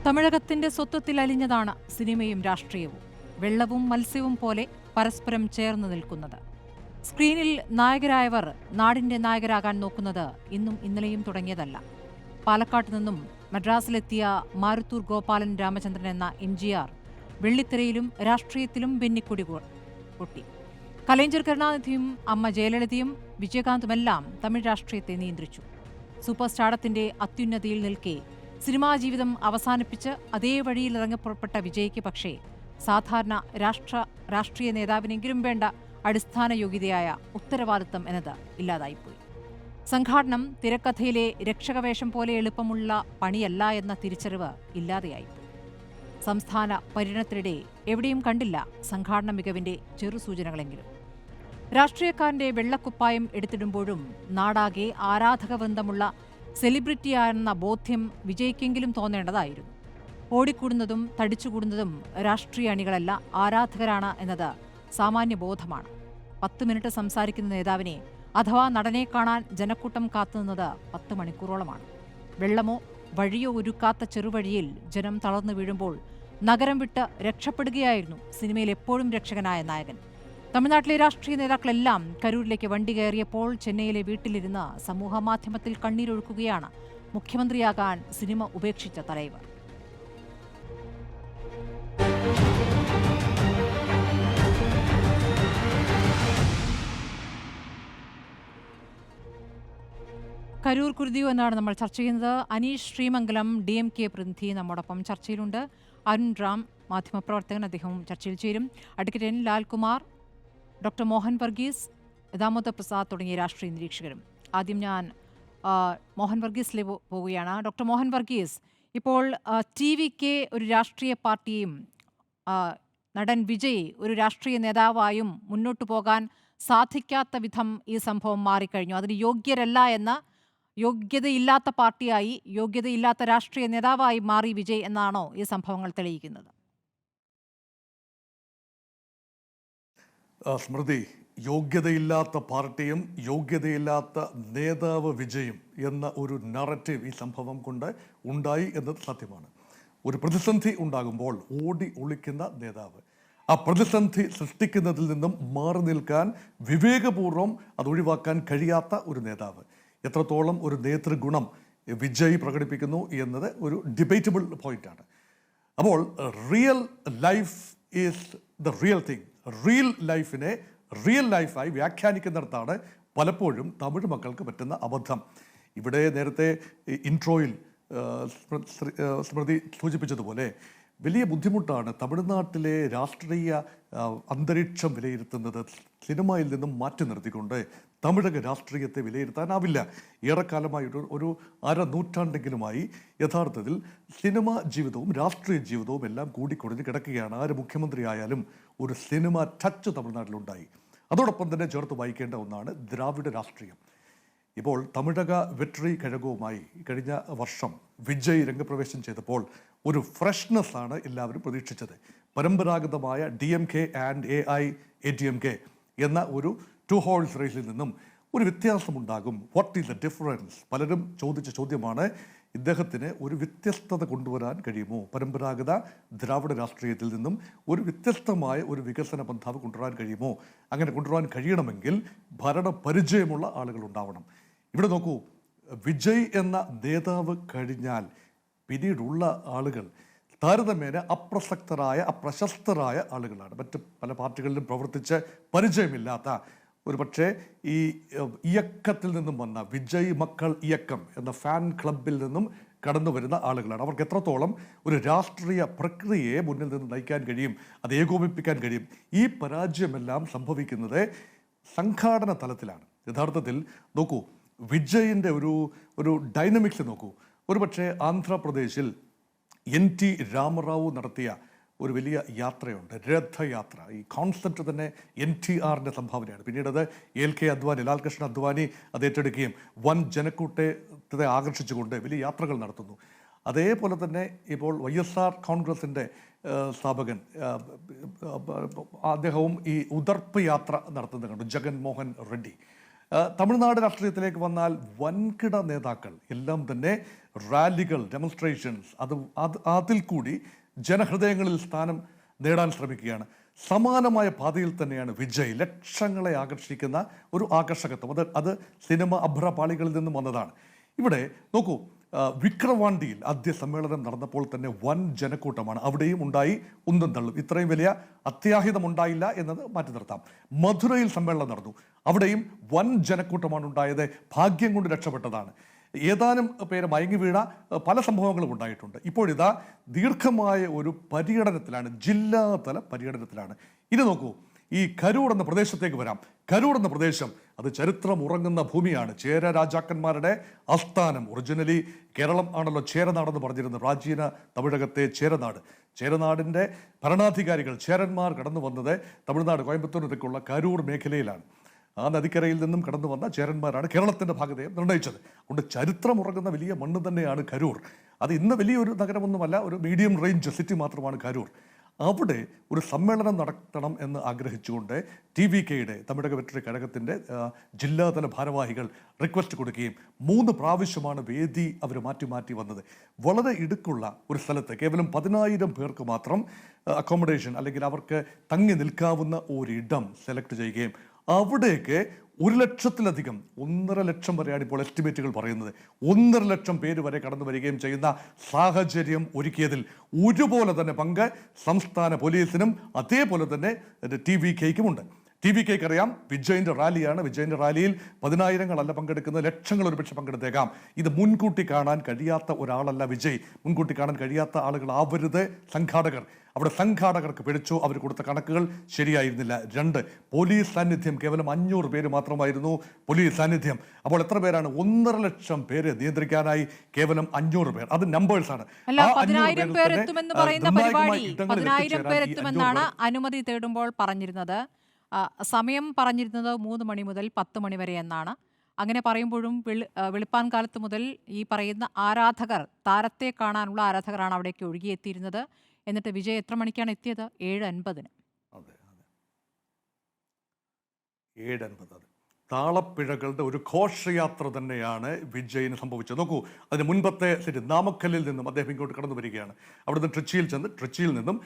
തമിഴകത്തിന്റെ സ്വത്വത്തിൽ അലിഞ്ഞതാണ് സിനിമയും രാഷ്ട്രീയവും. വെള്ളവും മത്സ്യവും പോലെ പരസ്പരം ചേർന്ന് നിൽക്കുന്നത്. സ്ക്രീനിൽ നായകരായവർ നാടിന്റെ നായകരാകാൻ നോക്കുന്നത് ഇന്നും ഇന്നലെയും തുടങ്ങിയതല്ല. പാലക്കാട്ട് നിന്നും മദ്രാസിലെത്തിയ മാരുത്തൂർ ഗോപാലൻ രാമചന്ദ്രൻ എന്ന MGR വെള്ളിത്തിരയിലും രാഷ്ട്രീയത്തിലും വെന്നിക്കൊടി പൊട്ടി. കലൈഞ്ജർ കരുണാനിധിയും അമ്മ ജയലളിതയും വിജയകാന്തുമെല്ലാം തമിഴ് രാഷ്ട്രീയത്തെ നിയന്ത്രിച്ചു. സൂപ്പർ സ്റ്റാർഡത്തിന്റെ അത്യുന്നതിയിൽ നിൽക്കെ സിനിമാ ജീവിതം അവസാനിപ്പിച്ച് അതേ വഴിയിൽ ഇറങ്ങിപ്പുറപ്പെട്ട വിജയ്ക്ക് പക്ഷേ സാധാരണ രാഷ്ട്രീയ നേതാവിനെങ്കിലും വേണ്ട അടിസ്ഥാന യോഗ്യതയായ ഉത്തരവാദിത്തം എന്നത് ഇല്ലാതായിപ്പോയി. സംഘാടനം തിരക്കഥയിലെ രക്ഷകവേഷം പോലെ എളുപ്പമുള്ള പണിയല്ല എന്ന തിരിച്ചറിവ് ഇല്ലാതെയായിപ്പോയി. സംസ്ഥാന പര്യടനത്തിനിടെ എവിടെയും കണ്ടില്ല സംഘാടന മികവിന്റെ ചെറുസൂചനകളെങ്കിലും. രാഷ്ട്രീയക്കാരന്റെ വെള്ളക്കുപ്പായം എടുത്തിടുമ്പോഴും നാടാകെ ആരാധകവൃന്ദമുള്ള സെലിബ്രിറ്റിയാണെന്ന ബോധ്യം വിജയ്ക്കെങ്കിലും തോന്നേണ്ടതായിരുന്നു. ഓടിക്കൂടുന്നതും തടിച്ചുകൂടുന്നതും രാഷ്ട്രീയ അണികളല്ല, ആരാധകരാണ് എന്നത് സാമാന്യ ബോധമാണ്. 10 മിനിറ്റ് സംസാരിക്കുന്ന നേതാവിനെ അഥവാ നടനെ കാണാൻ ജനക്കൂട്ടം കാത്തുനിന്നത് 10 മണിക്കൂറോളമാണ്. വെള്ളമോ വഴിയോ ഒരുക്കാത്ത ചെറുവഴിയിൽ ജനം തളർന്നു വീഴുമ്പോൾ നഗരം വിട്ട് രക്ഷപ്പെടുകയായിരുന്നു സിനിമയിൽ എപ്പോഴും രക്ഷകനായ നായകൻ. തമിഴ്നാട്ടിലെ രാഷ്ട്രീയ നേതാക്കളെല്ലാം കരൂരിലേക്ക് വണ്ടി കയറിയപ്പോൾ ചെന്നൈയിലെ വീട്ടിലിരുന്ന് സമൂഹമാധ്യമത്തിൽ കണ്ണീരൊഴുക്കുകയാണ് മുഖ്യമന്ത്രിയാകാൻ സിനിമ ഉപേക്ഷിച്ച തലൈവർ. കരൂർ കുരുതിയോ എന്നാണ് നമ്മൾ ചർച്ച ചെയ്യുന്നത്. അനീഷ് ശ്രീമംഗലം DMK പ്രതിനിധി നമ്മോടൊപ്പം ചർച്ചയിലുണ്ട്. അരുൺ റാം മാധ്യമപ്രവർത്തകൻ, അദ്ദേഹവും ചർച്ചയിൽ ചേരും. Advocate N. Lalkumar, doctor Mohan Varghese, Damodar Prasad തുടങ്ങിയ രാഷ്ട്രീയ നിരീക്ഷകരും. ആദ്യം ഞാൻ മോഹൻ വർഗീസിലേക്ക് പോവുകയാണ്. ഡോക്ടർ മോഹൻ വർഗീസ്, ഇപ്പോൾ TVK ഒരു രാഷ്ട്രീയ പാർട്ടിയും നടൻ വിജയ് ഒരു രാഷ്ട്രീയ നേതാവായും മുന്നോട്ടു പോകാൻ സാധിക്കാത്ത വിധം ഈ സംഭവം മാറിക്കഴിഞ്ഞു. അതിന് യോഗ്യരല്ല എന്ന, യോഗ്യതയില്ലാത്ത പാർട്ടിയായി, യോഗ്യതയില്ലാത്ത രാഷ്ട്രീയ നേതാവായി മാറി വിജയ് എന്നാണോ ഈ സംഭവങ്ങൾ തെളിയിക്കുന്നത്? സ്മൃതി, യോഗ്യതയില്ലാത്ത പാർട്ടിയും യോഗ്യതയില്ലാത്ത നേതാവ് വിജയും എന്ന ഒരു നറേറ്റീവ് ഈ സംഭവം കൊണ്ട് ഉണ്ടായി എന്നത് സത്യമാണ്. ഒരു പ്രതിസന്ധി ഉണ്ടാകുമ്പോൾ ഓടി ഒളിക്കുന്ന നേതാവ്, ആ പ്രതിസന്ധി സൃഷ്ടിക്കുന്നതിൽ നിന്നും മാറി നിൽക്കാൻ വിവേകപൂർവ്വം അത് ഒഴിവാക്കാൻ കഴിയാത്ത ഒരു നേതാവ്. എത്രത്തോളം ഒരു നേതൃഗുണം വിജയ് പ്രകടിപ്പിക്കുന്നു എന്നത് ഒരു ഡിബേറ്റബിൾ പോയിന്റാണ്. അപ്പോൾ real life is the real thing. Real ലൈഫിനെ റിയൽ ലൈഫായി വ്യാഖ്യാനിക്കുന്നിടത്താണ് പലപ്പോഴും തമിഴ് മക്കൾക്ക് പറ്റുന്ന അബദ്ധം. ഇവിടെ നേരത്തെ ഇൻട്രോയിൽ സ്മൃതി സൂചിപ്പിച്ചതുപോലെ വലിയ ബുദ്ധിമുട്ടാണ് തമിഴ്നാട്ടിലെ രാഷ്ട്രീയ അന്തരീക്ഷം വിലയിരുത്തുന്നത്. സിനിമയിൽ നിന്നും മാറ്റി നിർത്തിക്കൊണ്ട് തമിഴക രാഷ്ട്രീയത്തെ വിലയിരുത്താനാവില്ല. ഏറെക്കാലമായി ഒരു അരനൂറ്റാണ്ടെങ്കിലുമായി യഥാർത്ഥത്തിൽ സിനിമ ജീവിതവും രാഷ്ട്രീയ ജീവിതവും എല്ലാം കൂടിക്കൊടിഞ്ഞ് കിടക്കുകയാണ്. ആര് മുഖ്യമന്ത്രി ആയാലും ഒരു സിനിമ ടച്ച് തമിഴ്നാട്ടിലുണ്ടായി. അതോടൊപ്പം തന്നെ ചേർത്ത് വായിക്കേണ്ട ഒന്നാണ് ദ്രാവിഡ രാഷ്ട്രീയം. ഇപ്പോൾ തമിഴക വെട്രി കഴകവുമായി കഴിഞ്ഞ വർഷം വിജയ് രംഗപ്രവേശം ചെയ്തപ്പോൾ ഒരു ഫ്രഷ്നെസ് ആണ് എല്ലാവരും പ്രതീക്ഷിച്ചത്. പരമ്പരാഗതമായ DMK ആൻഡ് AIADMK എന്ന ഒരു 2 ഹോഴ്സ് റേസിൽ നിന്നും ഒരു വ്യത്യാസമുണ്ടാകും. What is the difference? പലരും ചോദിച്ച ചോദ്യമാണ്. ഇദ്ദേഹത്തിന് ഒരു വ്യത്യസ്തത കൊണ്ടുവരാൻ കഴിയുമോ? പരമ്പരാഗത ദ്രാവിഡ രാഷ്ട്രീയത്തിൽ നിന്നും ഒരു വ്യത്യസ്തമായ ഒരു വികസന പന്ഥാവ് കൊണ്ടുവരാൻ കഴിയുമോ? അങ്ങനെ കൊണ്ടുവരാൻ കഴിയണമെങ്കിൽ ഭരണ പരിചയമുള്ള ആളുകൾ ഉണ്ടാവണം. ഇവിടെ നോക്കൂ, വിജയ് എന്ന നേതാവ് കഴിഞ്ഞാൽ പിന്നീടുള്ള ആളുകൾ താരതമ്യേന അപ്രശസ്തരായ ആളുകളാണ്. മറ്റ് പല പാർട്ടികളിലും പ്രവർത്തിച്ച് പരിചയമില്ലാത്ത, ഒരു പക്ഷേ ഈ ഇയക്കത്തിൽ നിന്നും വന്ന വിജയ് മക്കൾ ഇയക്കം എന്ന ഫാൻ ക്ലബിൽ നിന്നും കടന്നു വരുന്ന ആളുകളാണ്. അവർക്ക് എത്രത്തോളം ഒരു രാഷ്ട്രീയ പ്രക്രിയയെ മുന്നിൽ നിന്ന് നയിക്കാൻ കഴിയും, അത് ഏകോപിപ്പിക്കാൻ കഴിയും. ഈ പരാജയമെല്ലാം സംഭവിക്കുന്നത് സംഘാടന തലത്തിലാണ്. യഥാർത്ഥത്തിൽ നോക്കൂ, വിജയിൻ്റെ ഒരു ഡൈനമിക്സ് നോക്കൂ. ഒരുപക്ഷെ ആന്ധ്രാപ്രദേശിൽ NT രാമറാവു നടത്തിയ ഒരു വലിയ യാത്രയുണ്ട്, രഥയാത്ര. ഈ കോൺസെപ്റ്റ് തന്നെ NTRൻ്റെ സംഭാവനയാണ്. പിന്നീട് അത് LK അദ്വാനി, ലാൽകൃഷ്ണ അദ്വാനി അത് ഏറ്റെടുക്കുകയും വൻ ജനക്കൂട്ടത്തെ ആകർഷിച്ചുകൊണ്ട് വലിയ യാത്രകൾ നടത്തുന്നു. അതേപോലെ തന്നെ ഇപ്പോൾ YSR കോൺഗ്രസിൻ്റെ സ്ഥാപകൻ അദ്ദേഹവും ഈ ഉദർപ്പ് യാത്ര നടത്തുന്നത് കണ്ടു, ജഗൻമോഹൻ റെഡ്ഡി. തമിഴ്നാട് രാഷ്ട്രീയത്തിലേക്ക് വന്നാൽ വൻകിട നേതാക്കൾ എല്ലാം തന്നെ റാലികൾ, ഡെമോൺസ്ട്രേഷൻസ്, അതിൽ കൂടി ജനഹൃദയങ്ങളിൽ സ്ഥാനം നേടാൻ ശ്രമിക്കുകയാണ്. സമാനമായ പാതയിൽ തന്നെയാണ് വിജയ്. ലക്ഷങ്ങളെ ആകർഷിക്കുന്ന ഒരു ആകർഷകത്വം, അത് സിനിമ അഭ്രപാളികളിൽ നിന്നും വന്നതാണ്. ഇവിടെ നോക്കൂ, വിക്രവാണ്ടിയിൽ ആദ്യ സമ്മേളനം നടന്നപ്പോൾ തന്നെ വൻ ജനക്കൂട്ടമാണ്. അവിടെയും ഉണ്ടായി ഉന്തും തള്ളും. ഇത്രയും വലിയ അത്യാഹിതം ഉണ്ടായില്ല എന്നത് മാറ്റി നിർത്താം. മധുരയിൽ സമ്മേളനം നടന്നു. അവിടെയും വൻ ജനക്കൂട്ടമാണ് ഉണ്ടായത്. ഭാഗ്യം കൊണ്ട് രക്ഷപ്പെട്ടതാണ്. ഏതാനും പേര് മയങ്ങി വീണ പല സംഭവങ്ങളും ഉണ്ടായിട്ടുണ്ട്. ഇപ്പോഴിതാ ദീർഘമായ ഒരു പര്യടനത്തിലാണ്, ജില്ലാതല പര്യടനത്തിലാണ്. ഇത് നോക്കൂ, ഈ കരൂർ എന്ന പ്രദേശത്തേക്ക് വരാം. കരൂർ എന്ന പ്രദേശം അത് ചരിത്രം ഉറങ്ങുന്ന ഭൂമിയാണ്. ചേര രാജാക്കന്മാരുടെ ആസ്ഥാനം. ഒറിജിനലി കേരളം ആണല്ലോ ചേരനാടെന്ന് പറഞ്ഞിരുന്നത്. പ്രാചീന തമിഴകത്തെ ചേരനാട്. ചേരനാടിൻ്റെ ഭരണാധികാരികൾ, ചേരന്മാർ കടന്നു വന്നത് തമിഴ്നാട് കോയമ്പത്തൂരിലേക്കുള്ള കരൂർ മേഖലയിലാണ്. ആ നദിക്കരയിൽ നിന്നും കടന്നു വന്ന ചേരന്മാരാണ് കേരളത്തിൻ്റെ ഭാഗതയെ നിർണ്ണയിച്ചത്. അതുകൊണ്ട് ചരിത്രം ഉറങ്ങുന്ന വലിയ മണ്ണ് തന്നെയാണ് കരൂർ. അത് ഇന്ന് വലിയൊരു നഗരമൊന്നുമല്ല, ഒരു മീഡിയം റേഞ്ച് സിറ്റി മാത്രമാണ് കരൂർ. അവിടെ ഒരു സമ്മേളനം നടത്തണം എന്ന് ആഗ്രഹിച്ചുകൊണ്ട് TVKയുടെ തമിഴക വെറ്ററി കഴകത്തിൻ്റെ ജില്ലാതല ഭാരവാഹികൾ റിക്വസ്റ്റ് കൊടുക്കുകയും 3 പ്രാവശ്യമാണ് വേദി അവർ മാറ്റി വന്നത്. വളരെ ഇടുക്കുള്ള ഒരു സ്ഥലത്ത് കേവലം 10,000 പേർക്ക് മാത്രം അക്കോമഡേഷൻ അല്ലെങ്കിൽ അവർക്ക് തങ്ങി നിൽക്കാവുന്ന ഒരിടം സെലക്ട് ചെയ്യുകയും അവിടേക്ക് 1,00,000-ലധികം, 1.5 ലക്ഷം വരെയാണ് ഇപ്പോൾ എസ്റ്റിമേറ്റുകൾ പറയുന്നത്, 1.5 ലക്ഷം പേര് വരെ കടന്നു വരികയും ചെയ്യുന്ന സാഹചര്യം ഒരുക്കിയതിൽ ഒരുപോലെ തന്നെ പങ്ക് സംസ്ഥാന പോലീസിനും അതേപോലെ തന്നെ TVKയ്ക്കുമുണ്ട്. TVKയ്ക്ക് അറിയാം വിജയിൻ്റെ റാലിയാണ്. വിജയിൻ്റെ റാലിയിൽ 10,000-ങ്ങളല്ല പങ്കെടുക്കുന്നത്, ലക്ഷങ്ങൾ ഒരുപക്ഷെ പങ്കെടുത്തേക്കാം. ഇത് മുൻകൂട്ടി കാണാൻ കഴിയാത്ത ഒരാളല്ല വിജയ്. മുൻകൂട്ടി കാണാൻ കഴിയാത്ത ആളുകൾ ആവരുത് സംഘാടകർ. അവിടെ സംഘാടകർക്ക് പിടിച്ചു. അവർ കൊടുത്ത കണക്കുകൾ ശരിയായിരുന്നില്ല. 2, പോലീസ് സാന്നിധ്യം കേവലം 500 പേര് മാത്രമായിരുന്നു പോലീസ് സാന്നിധ്യം. അപ്പോൾ എത്ര പേരാണ്? 1.5 ലക്ഷം പേര് നിയന്ത്രിക്കാനായി കേവലം 500 പേർ. അത് നമ്പേഴ്സാണ്. 10,000 പേരെത്തുമെന്ന് പറയുന്ന പരിപാടി 10,000 പേരെത്തുമെന്നാണ് അനുമതി തേടുമ്പോൾ പറഞ്ഞിരുന്നത്. സമയം പറഞ്ഞിരുന്നത് 3 മണി മുതൽ 10 മണി വരെ എന്നാണ്. അങ്ങനെ പറയുമ്പോഴും വെളുപ്പാൻ കാലത്ത് മുതൽ ഈ പറയുന്ന ആരാധകർ, താരത്തെ കാണാനുള്ള ആരാധകരാണ് അവിടേക്ക് ഒഴുകിയെത്തിയിരുന്നത്. എന്നിട്ട് വിജയ് എത്ര മണിക്കാണ് എത്തിയത്? 7:50. അതെ, 7:50. താളപ്പിഴകളുടെ ഒരു ഘോഷയാത്ര തന്നെയാണ് വിജയിന് സംഭവിച്ചത്. നോക്കൂ, അതിന് മുൻപത്തെ സിറ്റി നാമക്കല്ലിൽ നിന്നും അദ്ദേഹം ഇങ്ങോട്ട് കടന്നു വരികയാണ്. അവിടുന്ന് ട്രിച്ചിയിൽ നിന്നും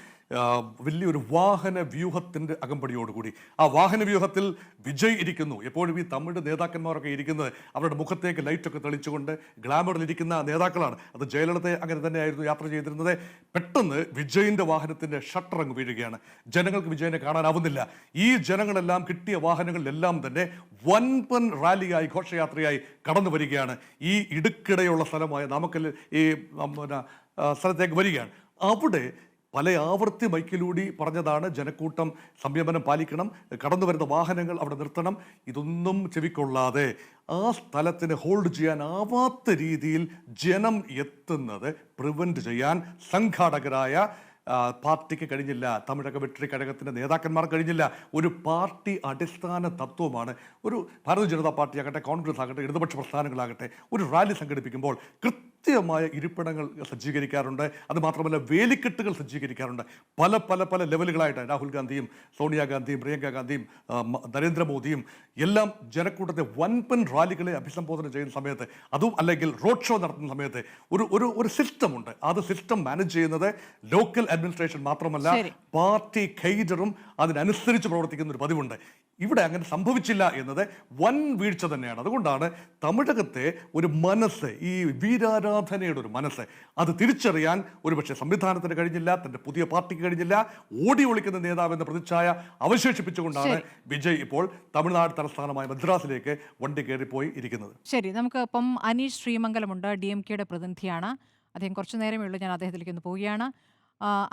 വലിയൊരു വാഹന വ്യൂഹത്തിൻ്റെ അകമ്പടിയോടുകൂടി ആ വാഹന വ്യൂഹത്തിൽ വിജയ് ഇരിക്കുന്നു. എപ്പോഴും ഈ തമിഴ് നേതാക്കന്മാരൊക്കെ ഇരിക്കുന്നത് അവരുടെ മുഖത്തേക്ക് ലൈറ്റൊക്കെ തെളിച്ചുകൊണ്ട് ഗ്ലാമറിലിരിക്കുന്ന നേതാക്കളാണ്. അത് ജയലളിത അങ്ങനെ തന്നെയായിരുന്നു യാത്ര ചെയ്തിരുന്നത്. പെട്ടെന്ന് വിജയിൻ്റെ വാഹനത്തിൻ്റെ ഷട്ടർ അങ്ങ് വീഴുകയാണ്. ജനങ്ങൾക്ക് വിജയനെ കാണാനാവുന്നില്ല. ഈ ജനങ്ങളെല്ലാം കിട്ടിയ വാഹനങ്ങളിലെല്ലാം തന്നെ വൻപൻ റാലിയായി, ഘോഷയാത്രയായി കടന്നു വരികയാണ്. ഈ ഇടുക്കിടെയുള്ള സ്ഥലമായ നാമക്കൽ ഈ സ്ഥലത്തേക്ക് വരികയാണ്. അവിടെ പല ആവർത്തി മൈക്കിലൂടെ പറഞ്ഞതാണ് ജനക്കൂട്ടം സംയമനം പാലിക്കണം, കടന്നു വരുന്ന വാഹനങ്ങൾ അവിടെ നിർത്തണം. ഇതൊന്നും ചെവിക്കൊള്ളാതെ ആ സ്ഥലത്തിന് ഹോൾഡ് ചെയ്യാനാവാത്ത രീതിയിൽ ജനം എത്തുന്നത് പ്രിവെൻറ്റ് ചെയ്യാൻ സംഘാടകരായ പാർട്ടിക്ക് കഴിഞ്ഞില്ല. തമിഴക വെറ്ററി കഴകത്തിൻ്റെ നേതാക്കന്മാർ കഴിഞ്ഞില്ല. ഒരു പാർട്ടി അടിസ്ഥാന തത്വമാണ്. ഒരു ഭാരതീയ ജനതാ പാർട്ടി ആകട്ടെ, കോൺഗ്രസ് ആകട്ടെ, ഇടതുപക്ഷ പ്രസ്ഥാനങ്ങളാകട്ടെ, ഒരു റാലി സംഘടിപ്പിക്കുമ്പോൾ കൃത്യമായ ഇരിപ്പിടങ്ങൾ സജ്ജീകരിക്കാറുണ്ട്. അതുമാത്രമല്ല വേലിക്കെട്ടുകൾ സജ്ജീകരിക്കാറുണ്ട്. പല ലെവലുകളായിട്ട് രാഹുൽ ഗാന്ധിയും സോണിയാഗാന്ധിയും പ്രിയങ്ക ഗാന്ധിയും നരേന്ദ്രമോദിയും എല്ലാം ജനക്കൂട്ടത്തെ വൻപൻ റാലികളെ അഭിസംബോധന ചെയ്യുന്ന സമയത്ത്, അതും അല്ലെങ്കിൽ റോഡ് ഷോ നടത്തുന്ന സമയത്ത് ഒരു സിസ്റ്റമുണ്ട്. അത് സിസ്റ്റം മാനേജ് ചെയ്യുന്നത് ലോക്കൽ അഡ്മിനിസ്ട്രേഷൻ മാത്രമല്ല, പാർട്ടി കെയ്ഡറും അതിനനുസരിച്ച് പ്രവർത്തിക്കുന്ന ഒരു പതിവുണ്ട്. ഇവിടെ അങ്ങനെ സംഭവിച്ചില്ല എന്നത് വൻ വീഴ്ച തന്നെയാണ്. അതുകൊണ്ടാണ് തമിഴകത്തെ ഒരു മനസ്സ്, ഈ വീരാരാധനയുടെ ഒരു മനസ്സ്, അത് തിരിച്ചറിയാൻ ഒരുപക്ഷെ സംവിധാനത്തിന് കഴിഞ്ഞില്ല, തൻ്റെ പുതിയ പാർട്ടിക്ക് കഴിഞ്ഞില്ല. ഓടി ഒളിക്കുന്ന നേതാവെന്ന പ്രതിച്ഛായ അവശേഷിപ്പിച്ചുകൊണ്ടാണ് വിജയ് ഇപ്പോൾ തമിഴ്നാട് തലസ്ഥാനമായ മദ്രാസിലേക്ക് വണ്ടി കയറിപ്പോയി ഇരിക്കുന്നത്. ശരി, നമുക്ക് ഇപ്പം അനീഷ് ശ്രീമംഗലമുണ്ട്, DMKയുടെ പ്രതിനിധിയാണ്. അദ്ദേഹം കുറച്ചു നേരമേ ഉള്ളൂ, ഞാൻ അദ്ദേഹത്തിലേക്ക് ഒന്ന് പോവുകയാണ്.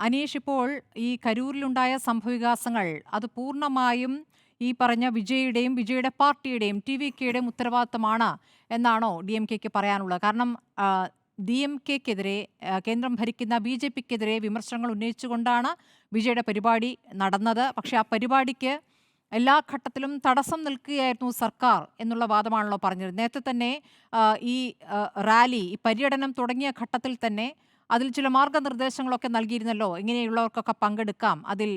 അനീഷ്, ഇപ്പോൾ ഈ കരൂരിലുണ്ടായ സംഭവവികാസങ്ങൾ അത് പൂർണ്ണമായും ഈ പറഞ്ഞ വിജയുടെയും വിജയുടെ പാർട്ടിയുടെയും TVKയുടെയും ഉത്തരവാദിത്തമാണ് എന്നാണോ DMKയ്ക്ക് പറയാനുള്ളത്? കാരണം DMKക്കെതിരെ, കേന്ദ്രം ഭരിക്കുന്ന BJPക്കെതിരെ വിമർശനങ്ങൾ ഉന്നയിച്ചുകൊണ്ടാണ് വിജയുടെ പരിപാടി നടന്നത്. പക്ഷേ ആ പരിപാടിക്ക് എല്ലാ ഘട്ടത്തിലും തടസ്സം നിൽക്കുകയായിരുന്നു സർക്കാർ എന്നുള്ള വാദമാണല്ലോ പറഞ്ഞത്. നേരത്തെ തന്നെ ഈ റാലി, ഈ പര്യടനം തുടങ്ങിയ ഘട്ടത്തിൽ തന്നെ അതിൽ ചില മാർഗനിർദ്ദേശങ്ങളൊക്കെ നൽകിയിരുന്നല്ലോ, ഇങ്ങനെയുള്ളവർക്കൊക്കെ പങ്കെടുക്കാം, അതിൽ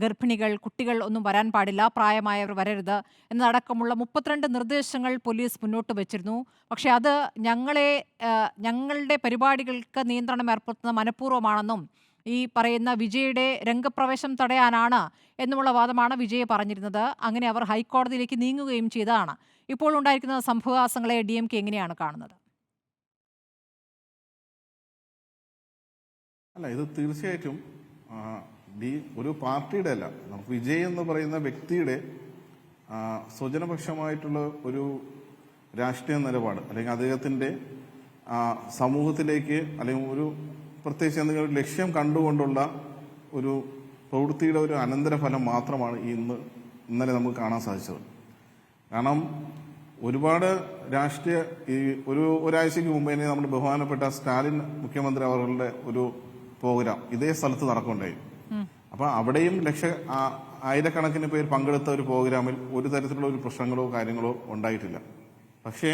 ഗർഭിണികൾ, കുട്ടികൾ ഒന്നും വരാൻ പാടില്ല, പ്രായമായവർ വരരുത് എന്നതടക്കമുള്ള 32 നിർദ്ദേശങ്ങൾ പോലീസ് മുന്നോട്ട് വെച്ചിരുന്നു. പക്ഷേ അത് ഞങ്ങളുടെ പരിപാടികൾക്ക് നിയന്ത്രണം ഏർപ്പെടുത്തുന്ന മനഃപൂർവ്വമാണെന്നും ഈ പറയുന്ന വിജയുടെ രംഗപ്രവേശം തടയാനാണ് എന്നുമുള്ള വാദമാണ് വിജയ് പറഞ്ഞിരുന്നത്. അങ്ങനെ അവർ ഹൈക്കോടതിയിലേക്ക് നീങ്ങുകയും ചെയ്തതാണ്. ഇപ്പോൾ ഉണ്ടായിരിക്കുന്ന സംഭവവികാസങ്ങളെ DMK എങ്ങനെയാണ് കാണുന്നത്? അല്ല, ഇത് തീർച്ചയായിട്ടും ഒരു പാർട്ടിയുടെ അല്ല, വിജയ് എന്ന് പറയുന്ന വ്യക്തിയുടെ സ്വജനപക്ഷമായിട്ടുള്ള ഒരു രാഷ്ട്രീയ നിലപാട്, അല്ലെങ്കിൽ അദ്ദേഹത്തിന്റെ സമൂഹത്തിലേക്ക്, അല്ലെങ്കിൽ ഒരു പ്രത്യേകിച്ച് എന്തെങ്കിലും ഒരു ലക്ഷ്യം കണ്ടുകൊണ്ടുള്ള ഒരു പ്രവൃത്തിയുടെ ഒരു അനന്തരഫലം മാത്രമാണ് ഇന്നലെ നമുക്ക് കാണാൻ സാധിച്ചത്. കാരണം ഒരുപാട് രാഷ്ട്രീയ ഒരാഴ്ചയ്ക്ക് മുമ്പ് തന്നെ നമ്മുടെ ബഹുമാനപ്പെട്ട സ്റ്റാലിൻ മുഖ്യമന്ത്രി അവരുടെ ഒരു പ്രോഗ്രാം ഇതേ സ്ഥലത്ത് നടക്കുകയുണ്ടായി. അപ്പൊ അവിടെയും ആയിരക്കണക്കിന് പേർ പങ്കെടുത്ത ഒരു പ്രോഗ്രാമിൽ ഒരു തരത്തിലുള്ള ഒരു പ്രശ്നങ്ങളോ കാര്യങ്ങളോ ഉണ്ടായിട്ടില്ല. പക്ഷേ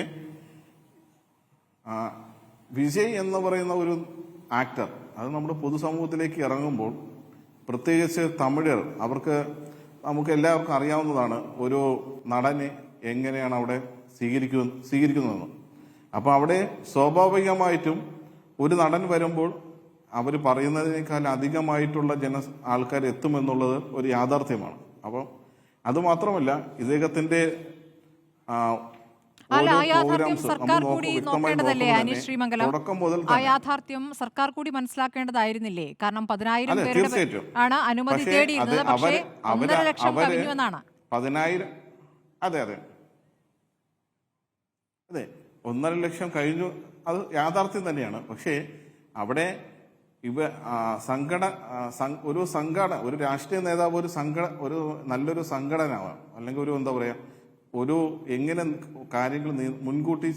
വിജയ് എന്ന് പറയുന്ന ഒരു ആക്ടർ അത് നമ്മുടെ പൊതുസമൂഹത്തിലേക്ക് ഇറങ്ങുമ്പോൾ, പ്രത്യേകിച്ച് തമിഴർ, നമുക്ക് എല്ലാവർക്കും അറിയാവുന്നതാണ് ഒരു നടനെ എങ്ങനെയാണ് അവിടെ സ്വീകരിക്കുന്നതെന്ന്. അപ്പൊ അവിടെ സ്വാഭാവികമായിട്ടും ഒരു നടൻ വരുമ്പോൾ അവർ പറയുന്നതിനേക്കാൾ അധികമായിട്ടുള്ള ആൾക്കാർ എത്തുമെന്നുള്ളത് ഒരു യാഥാർത്ഥ്യമാണ്. അപ്പം അതുമാത്രമല്ല, ഇദ്ദേഹത്തിന്റെ സർക്കാർ കൂടി നോക്കേണ്ടതല്ലേ അനീഷ് ശ്രീമംഗലം? ആ യാഥാർത്ഥ്യം സർക്കാർ കൂടി മനസ്സിലാക്കേണ്ടതായിരുന്നില്ലേ? കാരണം 10,000 പേരുടെ ആണ് അനുമതി തേടിയിരുന്നത്, പക്ഷേ 1.5 ലക്ഷം കവിഞ്ഞു എന്നാണ്. 10,000 അതെ 1.5 ലക്ഷം കഴിഞ്ഞു, അത് യാഥാർത്ഥ്യം തന്നെയാണ്. പക്ഷേ അവിടെ ഒരു രാഷ്ട്രീയ നേതാവ് ഒരു നല്ലൊരു സംഘടന, അല്ലെങ്കിൽ ഒരു എന്താ പറയാ, എങ്ങനെ കാര്യങ്ങൾ മുൻകൂട്ടി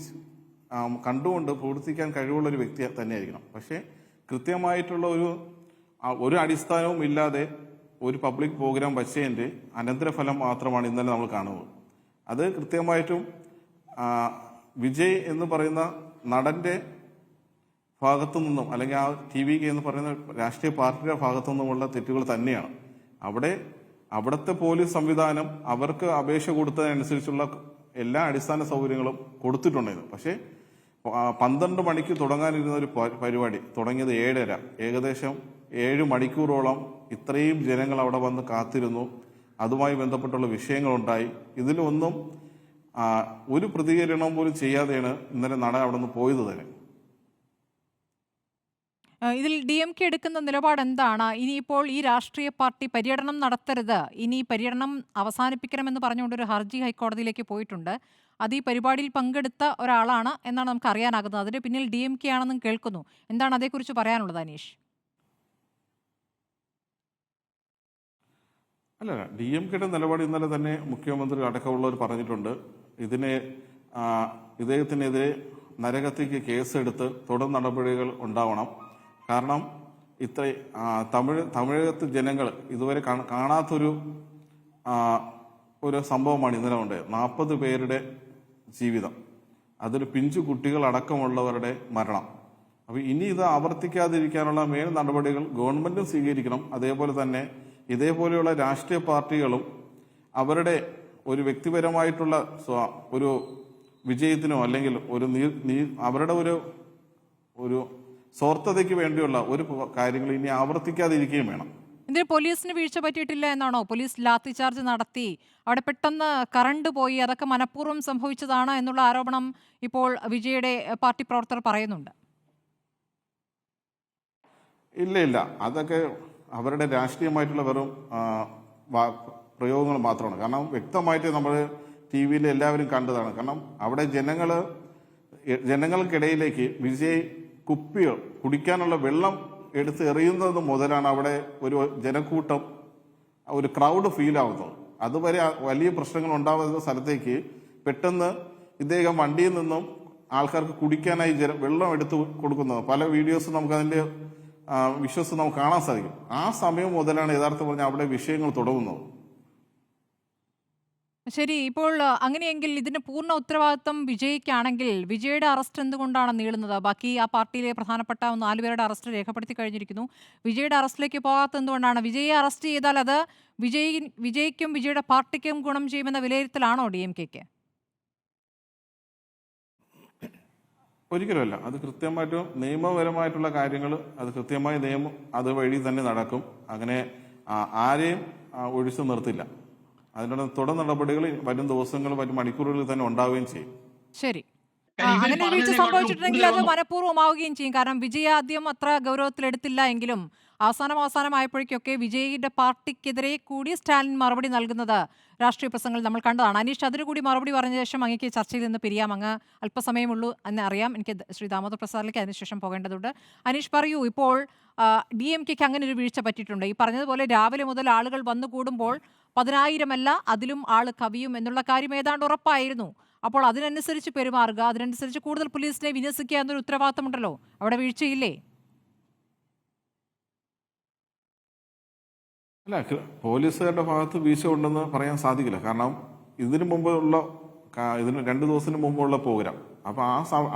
കണ്ടുകൊണ്ട് പ്രവർത്തിക്കാൻ കഴിവുള്ള ഒരു വ്യക്തി തന്നെയായിരിക്കണം. പക്ഷേ കൃത്യമായിട്ടുള്ള ഒരു അടിസ്ഥാനവും ഇല്ലാതെ ഒരു പബ്ലിക് പ്രോഗ്രാം വച്ചതിന്റെ അനന്തരഫലം മാത്രമാണ് ഇന്നലെ നമ്മൾ കാണുന്നത്. അത് കൃത്യമായിട്ടും വിജയ് എന്ന് പറയുന്ന നടന്റെ ഭാഗത്തു നിന്നും, അല്ലെങ്കിൽ ആ TV എന്ന് പറയുന്ന രാഷ്ട്രീയ പാർട്ടിയുടെ ഭാഗത്തു നിന്നുമുള്ള തെറ്റുകൾ തന്നെയാണ്. അവിടുത്തെ പോലീസ് സംവിധാനം അവർക്ക് അപേക്ഷ കൊടുത്തതനുസരിച്ചുള്ള എല്ലാ അടിസ്ഥാന സൗകര്യങ്ങളും കൊടുത്തിട്ടുണ്ടായിരുന്നു. പക്ഷേ 12 മണിക്ക് തുടങ്ങാനിരുന്ന ഒരു പരിപാടി തുടങ്ങിയത് 7:30, ഏകദേശം 7 മണിക്കൂറോളം ഇത്രയും ജനങ്ങൾ അവിടെ വന്ന് കാത്തിരുന്നു. അതുമായി ബന്ധപ്പെട്ടുള്ള വിഷയങ്ങളുണ്ടായി. ഇതിലൊന്നും ഒരു പ്രതികരണം പോലും ചെയ്യാതെയാണ് ഇന്നലെ നടൻ അവിടെ നിന്ന് പോയത് തന്നെ. ഇതിൽ DMK എടുക്കുന്ന നിലപാട് എന്താണ്? ഇനിയിപ്പോൾ ഈ രാഷ്ട്രീയ പാർട്ടി പര്യടനം നടത്തരുത്, ഇനി പര്യടനം അവസാനിപ്പിക്കണമെന്ന് പറഞ്ഞുകൊണ്ടൊരു ഹർജി ഹൈക്കോടതിയിലേക്ക് പോയിട്ടുണ്ട്. അത് ഈ പരിപാടിയിൽ പങ്കെടുത്ത ഒരാളാണ് എന്നാണ് നമുക്ക് അറിയാനാകുന്നത്. അതിന് പിന്നിൽ DMK ആണെന്നും കേൾക്കുന്നു. എന്താണ് അതേക്കുറിച്ച് പറയാനുള്ളത് അനീഷ്? അല്ല, DMKയുടെ നിലപാട് ഇന്നലെ തന്നെ മുഖ്യമന്ത്രി അടക്കമുള്ളവർ പറഞ്ഞിട്ടുണ്ട്. ഇദ്ദേഹത്തിനെതിരെ നരകത്തിക്ക് കേസെടുത്ത് തുടർ നടപടികൾ ഉണ്ടാവണം. കാരണം തമിഴകത്ത് ജനങ്ങൾ ഇതുവരെ കാണാത്തൊരു സംഭവമാണ് ഇന്നലെ ഉണ്ടായത്. 40 പേരുടെ ജീവിതം, അതൊരു പിഞ്ചു കുട്ടികളടക്കമുള്ളവരുടെ മരണം. അപ്പൊ ഇനി ഇത് ആവർത്തിക്കാതിരിക്കാനുള്ള മേൽ നടപടികൾ ഗവൺമെന്റും സ്വീകരിക്കണം. അതേപോലെ തന്നെ ഇതേപോലെയുള്ള രാഷ്ട്രീയ പാർട്ടികളും അവരുടെ ഒരു വ്യക്തിപരമായിട്ടുള്ള ഒരു വിജയത്തിനോ, അല്ലെങ്കിൽ അവരുടെ ഒരു സ്വാർത്ഥതയ്ക്ക് വേണ്ടിയുള്ള ഒരു കാര്യങ്ങൾ ഇനി ആവർത്തിക്കാതിരിക്കുകയും വേണം. ഇതിൽ പോലീസിന് വീഴ്ച പറ്റിയിട്ടില്ല എന്നാണോ? പോലീസ് ലാത്തി ചാർജ് നടത്തി, അവിടെ പെട്ടെന്ന് കറണ്ട് പോയി, അതൊക്കെ മനഃപൂർവ്വം സംഭവിച്ചതാണ് എന്നുള്ള ആരോപണം ഇപ്പോൾ വിജയുടെ പാർട്ടി പ്രവർത്തകർ പറയുന്നുണ്ട്. ഇല്ല, അതൊക്കെ അവരുടെ രാഷ്ട്രീയമായിട്ടുള്ള വെറും പ്രയോഗങ്ങൾ മാത്രമാണ്. കാരണം വ്യക്തമായിട്ട് നമ്മൾ TV-യിൽ എല്ലാവരും കണ്ടതാണ്. കാരണം അവിടെ ജനങ്ങൾക്കിടയിലേക്ക് വിജയ് കുടിക്കാനുള്ള വെള്ളം എടുത്ത് എറിയുന്നത് മുതലാണ് അവിടെ ഒരു ജനക്കൂട്ടം, ഒരു ക്രൗഡ് ഫീൽ ആവുന്നത്. അതുവരെ വലിയ പ്രശ്നങ്ങൾ ഉണ്ടാവുന്ന സ്ഥലത്തേക്ക് പെട്ടെന്ന് ഇദ്ദേഹം വണ്ടിയിൽ നിന്നും ആൾക്കാർക്ക് കുടിക്കാനായി വെള്ളം എടുത്ത് കൊടുക്കുന്നത് പല വീഡിയോസും നമുക്ക് അതിന്റെ വിശ്വസം നമുക്ക് കാണാൻ സാധിക്കും. ആ സമയം മുതലാണ് യഥാർത്ഥം പറഞ്ഞാൽ അവിടെ വിഷയങ്ങൾ തുടങ്ങുന്നത്. ശരി. ഇപ്പോൾ അങ്ങനെയെങ്കിൽ ഇതിന്റെ പൂർണ്ണ ഉത്തരവാദിത്തം വിജയ്ക്കാണെങ്കിൽ വിജയുടെ അറസ്റ്റ് എന്തുകൊണ്ടാണ് നീളുന്നത്? ബാക്കി ആ പാർട്ടിയിലെ പ്രധാനപ്പെട്ട 4 പേരുടെ അറസ്റ്റ് രേഖപ്പെടുത്തി കഴിഞ്ഞിരിക്കുന്നു. വിജയുടെ അറസ്റ്റിലേക്ക് പോകാത്തത് എന്തുകൊണ്ടാണ്? വിജയെ അറസ്റ്റ് ചെയ്താൽ അത് വിജയ്ക്കും വിജയുടെ പാർട്ടിക്കും ഗുണം ചെയ്യുമെന്ന വിലയിരുത്തലാണോ DMK-ക്ക്? ഒരിക്കലുമല്ല. അത് കൃത്യമായിട്ടും നിയമപരമായിട്ടുള്ള കാര്യങ്ങൾ അത് കൃത്യമായി നിയമം അതുവഴി തന്നെ നടക്കും. അങ്ങനെ ആരെയും ഒഴിച്ചു നിർത്തില്ല. അതിനുള്ള തുടർ നടപടികൾ വരും ദിവസങ്ങളും വരും മണിക്കൂറുകളിൽ തന്നെ ഉണ്ടാവുകയും ചെയ്യും. ശരി. കാരണം ഇവര് അങ്ങനെ വീഴ്ച പറഞ്ഞതിനെക്കാട്ടിലും സംഭവിച്ചിട്ടുണ്ടെങ്കിൽ അത് കൂടുതലാവുന്നു. മനഃപൂർവ്വമാവുകയും ചെയ്യും. കാരണം വിജയ് ആദ്യം അത്ര ഗൗരവത്തിലെടുത്തില്ല എങ്കിലും അവസാനമായപ്പോഴേക്കൊക്കെ വിജയിയുടെ പാർട്ടിക്കെതിരെ കൂടി സ്റ്റാലിൻ മറുപടി നൽകുന്നത് രാഷ്ട്രീയ പ്രസംഗങ്ങളിൽ നമ്മൾ കണ്ടതാണ്. അനീഷ് അതിന് കൂടി മറുപടി പറഞ്ഞ ശേഷം അങ്ങേക്ക് ചർച്ചയിൽ നിന്ന് പിരിയാം. അങ്ങ് അല്പസമയമുള്ളൂ എന്ന് അറിയാം. എനിക്ക് ശ്രീ ദാമോദർ പ്രസാദിലേക്ക് അതിനുശേഷം പോകേണ്ടതുണ്ട്. അനീഷ് പറയൂ, ഇപ്പോൾ DMK-ക്ക് അങ്ങനെ ഒരു വീഴ്ച പറ്റിയിട്ടുണ്ട്. ഈ പറഞ്ഞതുപോലെ രാവിലെ മുതൽ ആളുകൾ വന്നു കൂടുമ്പോൾ 10,000 അല്ല അതിലും ആള് കവിയും എന്നുള്ള കാര്യം ഏതാണ്ട് ഉറപ്പായിരുന്നു. അപ്പോൾ അതിനനുസരിച്ച് പെരുമാറുക, അതിനനുസരിച്ച് കൂടുതൽ പോലീസിനെ വിന്യസിക്കുക എന്നൊരു ഉത്തരവാദിത്തമുണ്ടല്ലോ. അവിടെ വീഴ്ചയില്ലേ? അല്ല, പോലീസുകാരുടെ ഭാഗത്ത് വീഴ്ച ഉണ്ടെന്ന് പറയാൻ സാധിക്കില്ല. കാരണം ഇതിനു മുമ്പുള്ള ഇതിന് 2 ദിവസത്തിന് മുമ്പുള്ള പ്രോഗ്രാം, അപ്പോൾ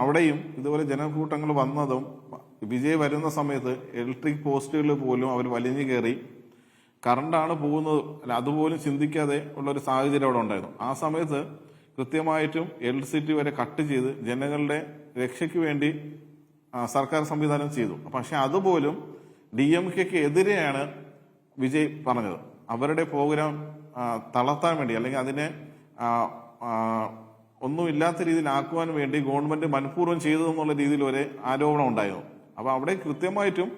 അവിടെയും ഇതുപോലെ ജനക്കൂട്ടങ്ങൾ വന്നതും വിജയ് വരുന്ന സമയത്ത് ഇലക്ട്രിക് പോസ്റ്റുകളിൽ പോലും അവർ വലിഞ്ഞു കയറി കറണ്ടാണ് പോകുന്നത് അല്ല അതുപോലും ചിന്തിക്കാതെ ഉള്ള ഒരു സാഹചര്യം അവിടെ ഉണ്ടായിരുന്നു. ആ സമയത്ത് കൃത്യമായിട്ടും ഇലക്ട്രിസിറ്റി വരെ കട്ട് ചെയ്ത് ജനങ്ങളുടെ രക്ഷയ്ക്ക് വേണ്ടി സർക്കാർ സംവിധാനം ചെയ്തു. പക്ഷെ അതുപോലും DMK-ക്ക് എതിരെയാണ് വിജയ് പറഞ്ഞത്. അവരുടെ പ്രോഗ്രാം തളർത്താൻ വേണ്ടി അല്ലെങ്കിൽ അതിനെ ഒന്നുമില്ലാത്ത രീതിയിലാക്കുവാൻ വേണ്ടി ഗവൺമെന്റ് മനഃപൂർവ്വം ചെയ്തതെന്നുള്ള രീതിയിൽ ഒരു ആരോപണം ഉണ്ടായിരുന്നു. അപ്പോൾ അവിടെ കൃത്യമായിട്ടും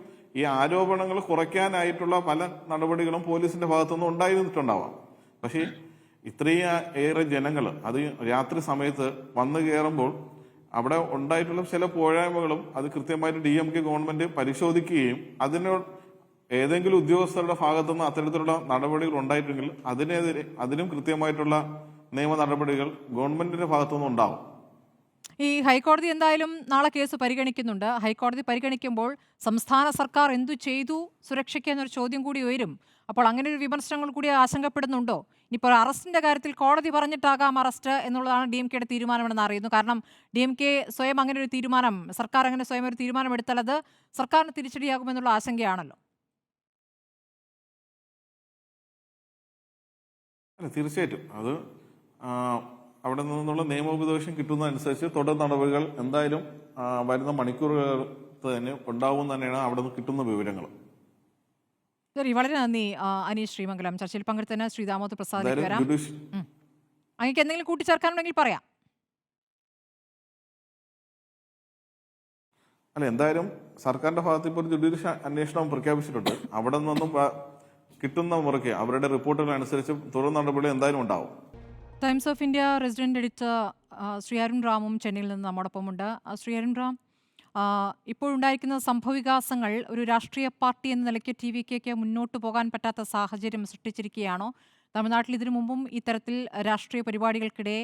ഈ ആരോപണങ്ങൾ കുറയ്ക്കാനായിട്ടുള്ള പല നടപടികളും പോലീസിന്റെ ഭാഗത്തുനിന്ന് ഉണ്ടായിരുന്നിട്ടുണ്ടാവാം. പക്ഷേ ഇത്രയും ഏറെ ജനങ്ങൾ അത് രാത്രി സമയത്ത് വന്നു കയറുമ്പോൾ അവിടെ ഉണ്ടായിട്ടുള്ള ചില പോരായ്മകളും അത് കൃത്യമായിട്ട് DMK ഗവൺമെന്റ് പരിശോധിക്കുകയും അതിനോട് ഏതെങ്കിലും ഉദ്യോഗസ്ഥരുടെ ഭാഗത്തുനിന്ന് അത്തരത്തിലുള്ള നടപടികൾ ഉണ്ടായിട്ടുണ്ടെങ്കിൽ അതിനും കൃത്യമായിട്ടുള്ള നിയമ നടപടികൾ ഗവൺമെന്റിന്റെ ഭാഗത്തുനിന്ന് ഉണ്ടാവും. ഈ ഹൈക്കോടതി എന്തായാലും നാളെ കേസ് പരിഗണിക്കുന്നുണ്ട്. ഹൈക്കോടതി പരിഗണിക്കുമ്പോൾ സംസ്ഥാന സർക്കാർ എന്തു ചെയ്തു സുരക്ഷയ്ക്ക് എന്നൊരു ചോദ്യം കൂടി ഉയരും. അപ്പോൾ അങ്ങനെ ഒരു വിമർശനങ്ങൾ കൂടി ആശങ്കപ്പെടുന്നുണ്ടോ? ഇനിയിപ്പോൾ അറസ്റ്റിന്റെ കാര്യത്തിൽ കോടതി പറഞ്ഞിട്ടാകാം അറസ്റ്റ് എന്നുള്ളതാണ് DMK-യുടെ തീരുമാനമെന്ന് അറിയുന്നു. കാരണം DMK സ്വയം അങ്ങനെ ഒരു തീരുമാനം, സർക്കാർ അങ്ങനെ സ്വയം ഒരു തീരുമാനം എടുത്താൽ അത് സർക്കാരിന് തിരിച്ചടിയാകുമെന്നുള്ള ആശങ്കയാണല്ലോ. അല്ല, തീർച്ചയായിട്ടും അത് അവിടെ നിന്നുള്ള നിയമോപദേശം കിട്ടുന്നതനുസരിച്ച് തുടർ നടപടികൾ എന്തായാലും വരുന്ന മണിക്കൂറുകൾ തന്നെ ഉണ്ടാവും തന്നെയാണ് അവിടെ നിന്ന് കിട്ടുന്ന വിവരങ്ങൾ. ശരി, വളരെ നന്ദി അനീഷ് ശ്രീമംഗലം. ചർച്ചയിൽ പങ്കെടുത്തതിന് ശ്രീ ദാമോദർ പ്രസാദിലേക്ക് വരാം. അങ്ങേക്ക് എന്തെങ്കിലും കൂട്ടിച്ചേർക്കാനുണ്ടെങ്കിൽ പറയാം. അല്ല, എന്തായാലും സർക്കാരിന്റെ ഭാഗത്ത് ഇപ്പോൾ ഒരു ജുഡീഷ്യൽ അന്വേഷണം പ്രഖ്യാപിച്ചിട്ടുണ്ട്. അവിടെ നിന്നും കിട്ടുന്ന മുറയ്ക്ക് അവരുടെ റിപ്പോർട്ടുകൾ അനുസരിച്ച് തുടർ നടപടി എന്തായാലും ഉണ്ടാവും. Times of India resident editor Shri Arun റാമും ചെന്നൈയിൽ നിന്ന് നമ്മോടൊപ്പമുണ്ട്. ശ്രീ അരുൺ റാം, ഇപ്പോഴുണ്ടായിരിക്കുന്ന സംഭവവികാസങ്ങൾ ഒരു രാഷ്ട്രീയ പാർട്ടി എന്ന നിലയ്ക്ക് TVK-ക്ക് മുന്നോട്ട് പോകാൻ പറ്റാത്ത സാഹചര്യം സൃഷ്ടിച്ചിരിക്കുകയാണോ? തമിഴ്നാട്ടിൽ ഇതിനു മുമ്പും ഇത്തരത്തിൽ രാഷ്ട്രീയ പരിപാടികൾക്കിടെ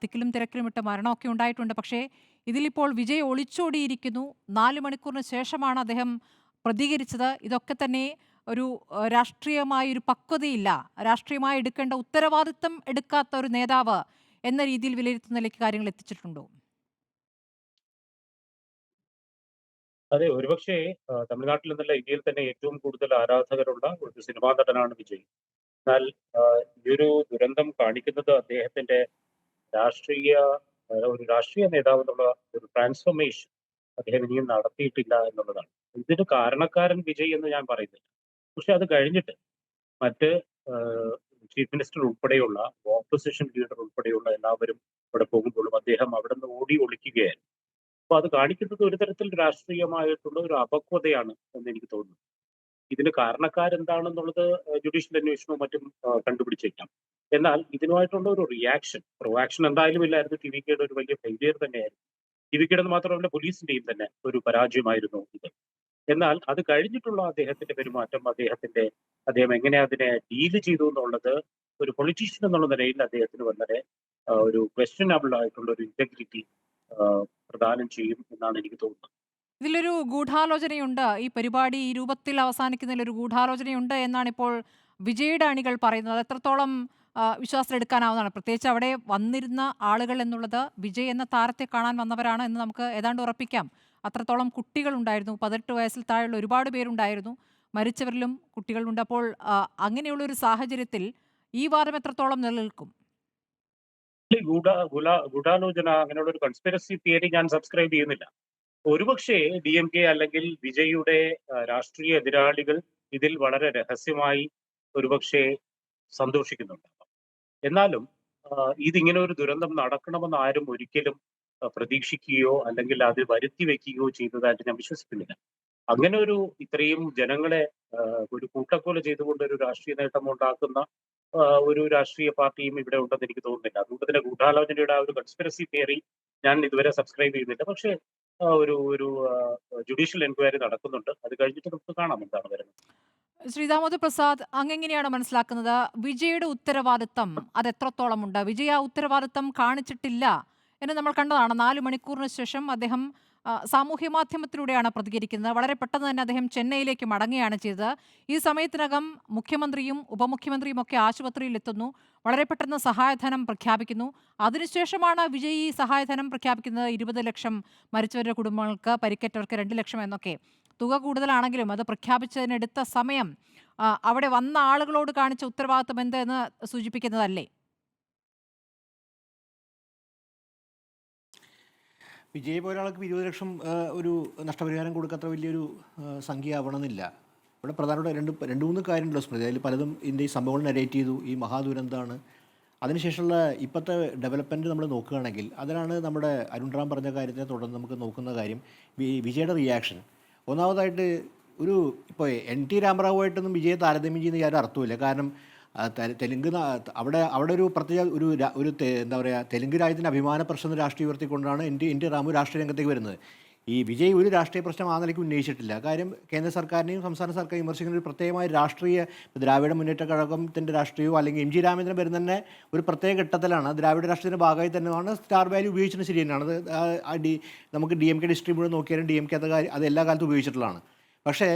തിക്കിലും തിരക്കിലും ഇട്ട മരണമൊക്കെ ഉണ്ടായിട്ടുണ്ട്. പക്ഷേ ഇതിലിപ്പോൾ വിജയ് ഒളിച്ചോടിയിരിക്കുന്നു. 4 മണിക്കൂറിന് ശേഷമാണ് അദ്ദേഹം പ്രതികരിച്ചത്. ഇതൊക്കെ തന്നെ ഒരു രാഷ്ട്രീയമായ ഒരു പക്വതയില്ല, രാഷ്ട്രീയമായി എടുക്കേണ്ട ഉത്തരവാദിത്തം എടുക്കാത്ത ഒരു നേതാവ് എന്ന രീതിയിൽ വിലയിരുത്തുന്നതിലേക്ക് കാര്യങ്ങൾ എത്തിച്ചിട്ടുണ്ടോ? അതെ, ഒരുപക്ഷെ തമിഴ്നാട്ടിൽ നിന്നല്ല ഇന്ത്യയിൽ തന്നെ ഏറ്റവും കൂടുതൽ ആരാധകരുള്ള ഒരു സിനിമാ നടനാണ് വിജയ്. എന്നാൽ ഈ ഒരു ദുരന്തം കാണിക്കുന്നത് അദ്ദേഹത്തിന്റെ രാഷ്ട്രീയ ഒരു രാഷ്ട്രീയ നേതാവ് എന്നുള്ള ഒരു ട്രാൻസ്ഫോർമേഷൻ അദ്ദേഹം ഇനിയും നടത്തിയിട്ടില്ല എന്നുള്ളതാണ്. ഇതിന് കാരണക്കാരൻ വിജയ് എന്ന് ഞാൻ പറയുന്നില്ല. പക്ഷെ അത് കഴിഞ്ഞിട്ട് മറ്റ് ചീഫ് മിനിസ്റ്റർ ഉൾപ്പെടെയുള്ള ഓപ്പോസിഷൻ ലീഡർ ഉൾപ്പെടെയുള്ള എല്ലാവരും ഇവിടെ പോകുമ്പോഴും അദ്ദേഹം അവിടെ നിന്ന് ഓടി ഒളിക്കുകയായിരുന്നു. അപ്പൊ അത് കാണിക്കുന്നത് ഒരു തരത്തിൽ രാഷ്ട്രീയമായിട്ടുള്ള ഒരു അപക്വതയാണ് എന്ന് എനിക്ക് തോന്നുന്നു. ഇതിന് കാരണക്കാരെന്താണെന്നുള്ളത് ജുഡീഷ്യൽ അന്വേഷണവും മറ്റും കണ്ടുപിടിച്ചേക്കാം. എന്നാൽ ഇതിനുമായിട്ടുള്ള ഒരു റിയാക്ഷൻ, പ്രൊവാക്ഷൻ എന്തായാലും ഇല്ലായിരുന്നു. TVK-യുടെ ഒരു വലിയ ഫെയിലിയർ തന്നെയായിരുന്നു. TVK-യുടെ മാത്രമല്ല പോലീസിന്റെയും തന്നെ ഒരു പരാജയമായിരുന്നു ഇത്. എന്നാൽ അത് കഴിഞ്ഞിട്ടുള്ള അദ്ദേഹത്തിന്റെ പെരുമാറ്റം, അദ്ദേഹം എങ്ങനെ അതിനെ ഡീല് ചെയ്തു എന്നുള്ളത് ഒരു പൊളിറ്റീഷ്യൻ എന്നുള്ള നിലയിൽ അദ്ദേഹത്തിന് വളരെ ഒരു ക്വസ്റ്റ്യനബിൾ ആയിട്ടുള്ള ഒരു ഇന്റഗ്രിറ്റി പ്രദാനം ചെയ്യും എന്നാണ് എനിക്ക് തോന്നുന്നത്. ഇതിലൊരു ഗൂഢാലോചനയുണ്ട്. ഈ പരിപാടി ഈ രൂപത്തിൽ അവസാനിക്കുന്നതിൽ ഒരു ഗൂഢാലോചനയുണ്ട് എന്നാണ് ഇപ്പോൾ വിജയുടെ അണികൾ പറയുന്നത്. എത്രത്തോളം വിശ്വാസത്തിലെടുക്കാനാവുന്നതാണ്. പ്രത്യേകിച്ച് അവിടെ വന്നിരുന്ന ആളുകൾ എന്നുള്ളത് വിജയ് എന്ന താരത്തെ കാണാൻ വന്നവരാണ് എന്ന് നമുക്ക് ഏതാണ്ട് ഉറപ്പിക്കാം. അത്രത്തോളം കുട്ടികളുണ്ടായിരുന്നു. 18 വയസ്സിൽ താഴെയുള്ള ഒരുപാട് പേരുണ്ടായിരുന്നു. മരിച്ചവരിലും കുട്ടികളുണ്ട്. അപ്പോൾ അങ്ങനെയുള്ളൊരു സാഹചര്യത്തിൽ ഈ വാദം എത്രത്തോളം നിലനിൽക്കും? ഈ ഗൂഢാലോചന അങ്ങനെയുള്ള ഒരു കൺസ്പിറസി തിയറി ഞാൻ സബ്സ്ക്രൈബ് ചെയ്യുന്നില്ല. ഒരുപക്ഷേ DMK അല്ലെങ്കിൽ വിജയുടെ രാഷ്ട്രീയ എതിരാളികൾ ഇതിൽ വളരെ രഹസ്യമായി ഒരുപക്ഷേ സന്തോഷിക്കുന്നുണ്ട്. എന്നാലും ഇതിങ്ങനെ ഒരു ദുരന്തം നടക്കണമെന്ന് ആരും ഒരിക്കലും പ്രതീക്ഷിക്കുകയോ അല്ലെങ്കിൽ അത് വരുത്തി വെക്കുകയോ ചെയ്തതായിട്ട് ഞാൻ വിശ്വസിക്കുന്നില്ല. അങ്ങനെ ഒരു ഇത്രയും ജനങ്ങളെ ഒരു കൂട്ടക്കൊല ചെയ്തുകൊണ്ട് ഒരു രാഷ്ട്രീയ നേട്ടം ഉണ്ടാക്കുന്ന ഒരു രാഷ്ട്രീയ പാർട്ടിയും ഇവിടെ ഉണ്ടെന്ന് എനിക്ക് തോന്നുന്നില്ല. അതുകൊണ്ട് തന്നെ ഗൂഢാലോചനയുടെ ആ ഒരു കൺസ്പിറസി തിയറി ഞാൻ ഇതുവരെ സബ്സ്ക്രൈബ് ചെയ്യുന്നില്ല. പക്ഷേ ഒരു ഒരു ജുഡീഷ്യൽ എൻക്വയറി നടക്കുന്നുണ്ട്. അത് കഴിഞ്ഞിട്ട് നമുക്ക് കാണാം എന്താണ് വരുന്നത്. ശ്രീ ദാമോദർ പ്രസാദ്, അങ്ങെങ്ങനെയാണ് മനസ്സിലാക്കുന്നത്? വിജയുടെ ഉത്തരവാദിത്തം അത് എത്രത്തോളമുണ്ട്? വിജയ് ആ ഉത്തരവാദിത്തം കാണിച്ചിട്ടില്ല എന്ന് നമ്മൾ കണ്ടതാണ്. 4 മണിക്കൂറിന് ശേഷം അദ്ദേഹം സാമൂഹ്യ മാധ്യമത്തിലൂടെയാണ് പ്രതികരിക്കുന്നത്. വളരെ പെട്ടെന്ന് തന്നെ അദ്ദേഹം ചെന്നൈയിലേക്ക് മടങ്ങുകയാണ് ചെയ്തത്. ഈ സമയത്തിനകം മുഖ്യമന്ത്രിയും ഉപമുഖ്യമന്ത്രിയും ഒക്കെ ആശുപത്രിയിൽ എത്തുന്നു. വളരെ പെട്ടെന്ന് സഹായധനം പ്രഖ്യാപിക്കുന്നു. അതിനുശേഷമാണ് വിജയ് ഈ സഹായധനം പ്രഖ്യാപിക്കുന്നത്. 20 ലക്ഷം മരിച്ചവരുടെ കുടുംബങ്ങൾക്ക്, പരിക്കേറ്റവർക്ക് 2 ലക്ഷം എന്നൊക്കെ. തുക കൂടുതലാണെങ്കിലും അത് പ്രഖ്യാപിച്ചതിനെടുത്ത സമയം അവിടെ വന്ന ആളുകളോട് കാണിച്ച ഉത്തരവാദിത്വം എന്ത് എന്ന് സൂചിപ്പിക്കുന്നതല്ലേ? വിജയ് പോലൊരാൾക്ക് 20 ലക്ഷം ഒരു നഷ്ടപരിഹാരം കൊടുക്കത്ര വലിയൊരു സംഖ്യ ആവണമെന്നില്ല. ഇവിടെ പ്രധാനപ്പെട്ട രണ്ട് മൂന്ന് കാര്യമുണ്ടല്ലോ സ്മൃതി. അതിൽ പലതും ഇതിൻ്റെ ഈ സംഭവങ്ങൾ നരേറ്റ് ചെയ്തു. ഈ മഹാദുരന്തമാണ്. അതിനുശേഷമുള്ള ഇപ്പോഴത്തെ ഡെവലപ്മെൻറ്റ് നമ്മൾ നോക്കുകയാണെങ്കിൽ അതിലാണ് നമ്മുടെ അരുൺ റാം പറഞ്ഞ കാര്യത്തിനെ തുടർന്ന് നമുക്ക് നോക്കുന്ന കാര്യം വിജയുടെ റിയാക്ഷൻ. ഒന്നാമതായിട്ട് ഇപ്പോൾ NT രാമറാവുമായിട്ടൊന്നും വിജയെ താരതമ്യം ചെയ്യുന്ന യാതൊരു അർത്ഥമില്ല. കാരണം തെലുങ്ക് അവിടെ ഒരു പ്രത്യേക എന്താ പറയുക, തെലുങ്ക് രാജ്യത്തിൻ്റെ അഭിമാന പ്രശ്നം രാഷ്ട്രീയ ഉയർത്തിക്കൊണ്ടാണ് NT രാമു രാഷ്ട്രീയ രംഗത്തേക്ക് വരുന്നത്. ഈ വിജയ് ഒരു രാഷ്ട്രീയ പ്രശ്നം ആ നിലയ്ക്ക് ഉന്നയിച്ചിട്ടില്ല. കാര്യം കേന്ദ്ര സർക്കാരിനെയും സംസ്ഥാന സർക്കാർ വിമർശിക്കുന്ന ഒരു പ്രത്യേകമായ രാഷ്ട്രീയ ദ്രാവിഡ മുന്നേറ്റ കഴകത്തിൻ്റെ രാഷ്ട്രീയമോ അല്ലെങ്കിൽ MG രാമേന്ദ്രൻ വരുന്ന തന്നെ ഒരു പ്രത്യേക ഘട്ടത്തിലാണ്. ദ്രാവിഡ രാഷ്ട്രീയത്തിൻ്റെ ഭാഗമായി തന്നെയാണ് സ്റ്റാർ വാല്യൂ ഉപയോഗിച്ചിട്ട് ശരി തന്നെയാണ്. അത് നമുക്ക് DMK ഡിസ്ട്രി മുഴുവൻ നോക്കിയാലും DMK അത് എല്ലാ കാലത്തും ഉപയോഗിച്ചിട്ടുള്ളതാണ്. പക്ഷേ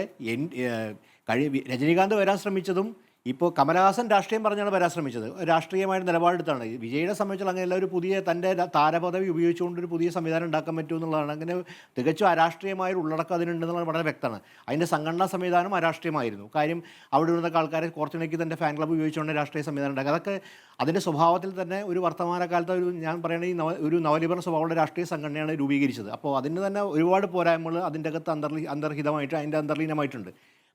രജനീകാന്ത് വരാൻ ശ്രമിച്ചതും ഇപ്പോൾ കമലഹാസൻ രാഷ്ട്രീയം പറഞ്ഞാണ് വരാൻ ശ്രമിച്ചത്. രാഷ്ട്രീയമായിട്ട് നിലപാടെടുത്താണ്. വിജയുടെ സംബന്ധിച്ചുള്ള അങ്ങനെയുള്ള ഒരു പുതിയ തൻ്റെ താരപദവി ഉപയോഗിച്ചുകൊണ്ടൊരു പുതിയ സംവിധാനം ഉണ്ടാക്കാൻ പറ്റുമെന്നുള്ളതാണ്. അങ്ങനെ തികച്ചും അരാഷ്ട്രീയമായ ഉള്ളടക്കം അതിനുണ്ടെന്നുള്ളത് വളരെ വ്യക്തമാണ്. അതിൻ്റെ സംഘടനാ സംവിധാനം അരാഷ്ട്രീയമായിരുന്നു. കാര്യം അവിടെ ഇരുന്നൊക്കെ ആൾക്കാരെ കുറച്ചിണക്കി തൻ്റെ ഫാൻ ക്ലബ്ബ് ഉപയോഗിച്ചുകൊണ്ട് രാഷ്ട്രീയ സംവിധാനം ഉണ്ടാക്കുക. അതൊക്കെ അതിൻ്റെ സ്വഭാവത്തിൽ തന്നെ ഒരു വർത്തമാനകാലത്ത് ഞാൻ പറയുന്നത് ഒരു നവലിബറൽ സ്വഭാവമുള്ള രാഷ്ട്രീയ സംഘടനയാണ് രൂപീകരിച്ചത്. അപ്പോൾ അതിന് തന്നെ ഒരുപാട് പോരായ്മകൾ അതിൻ്റെ അകത്ത് അന്തർഹിതമായിട്ട് അതിൻ്റെ അന്തർലീനമായിട്ടുണ്ട്.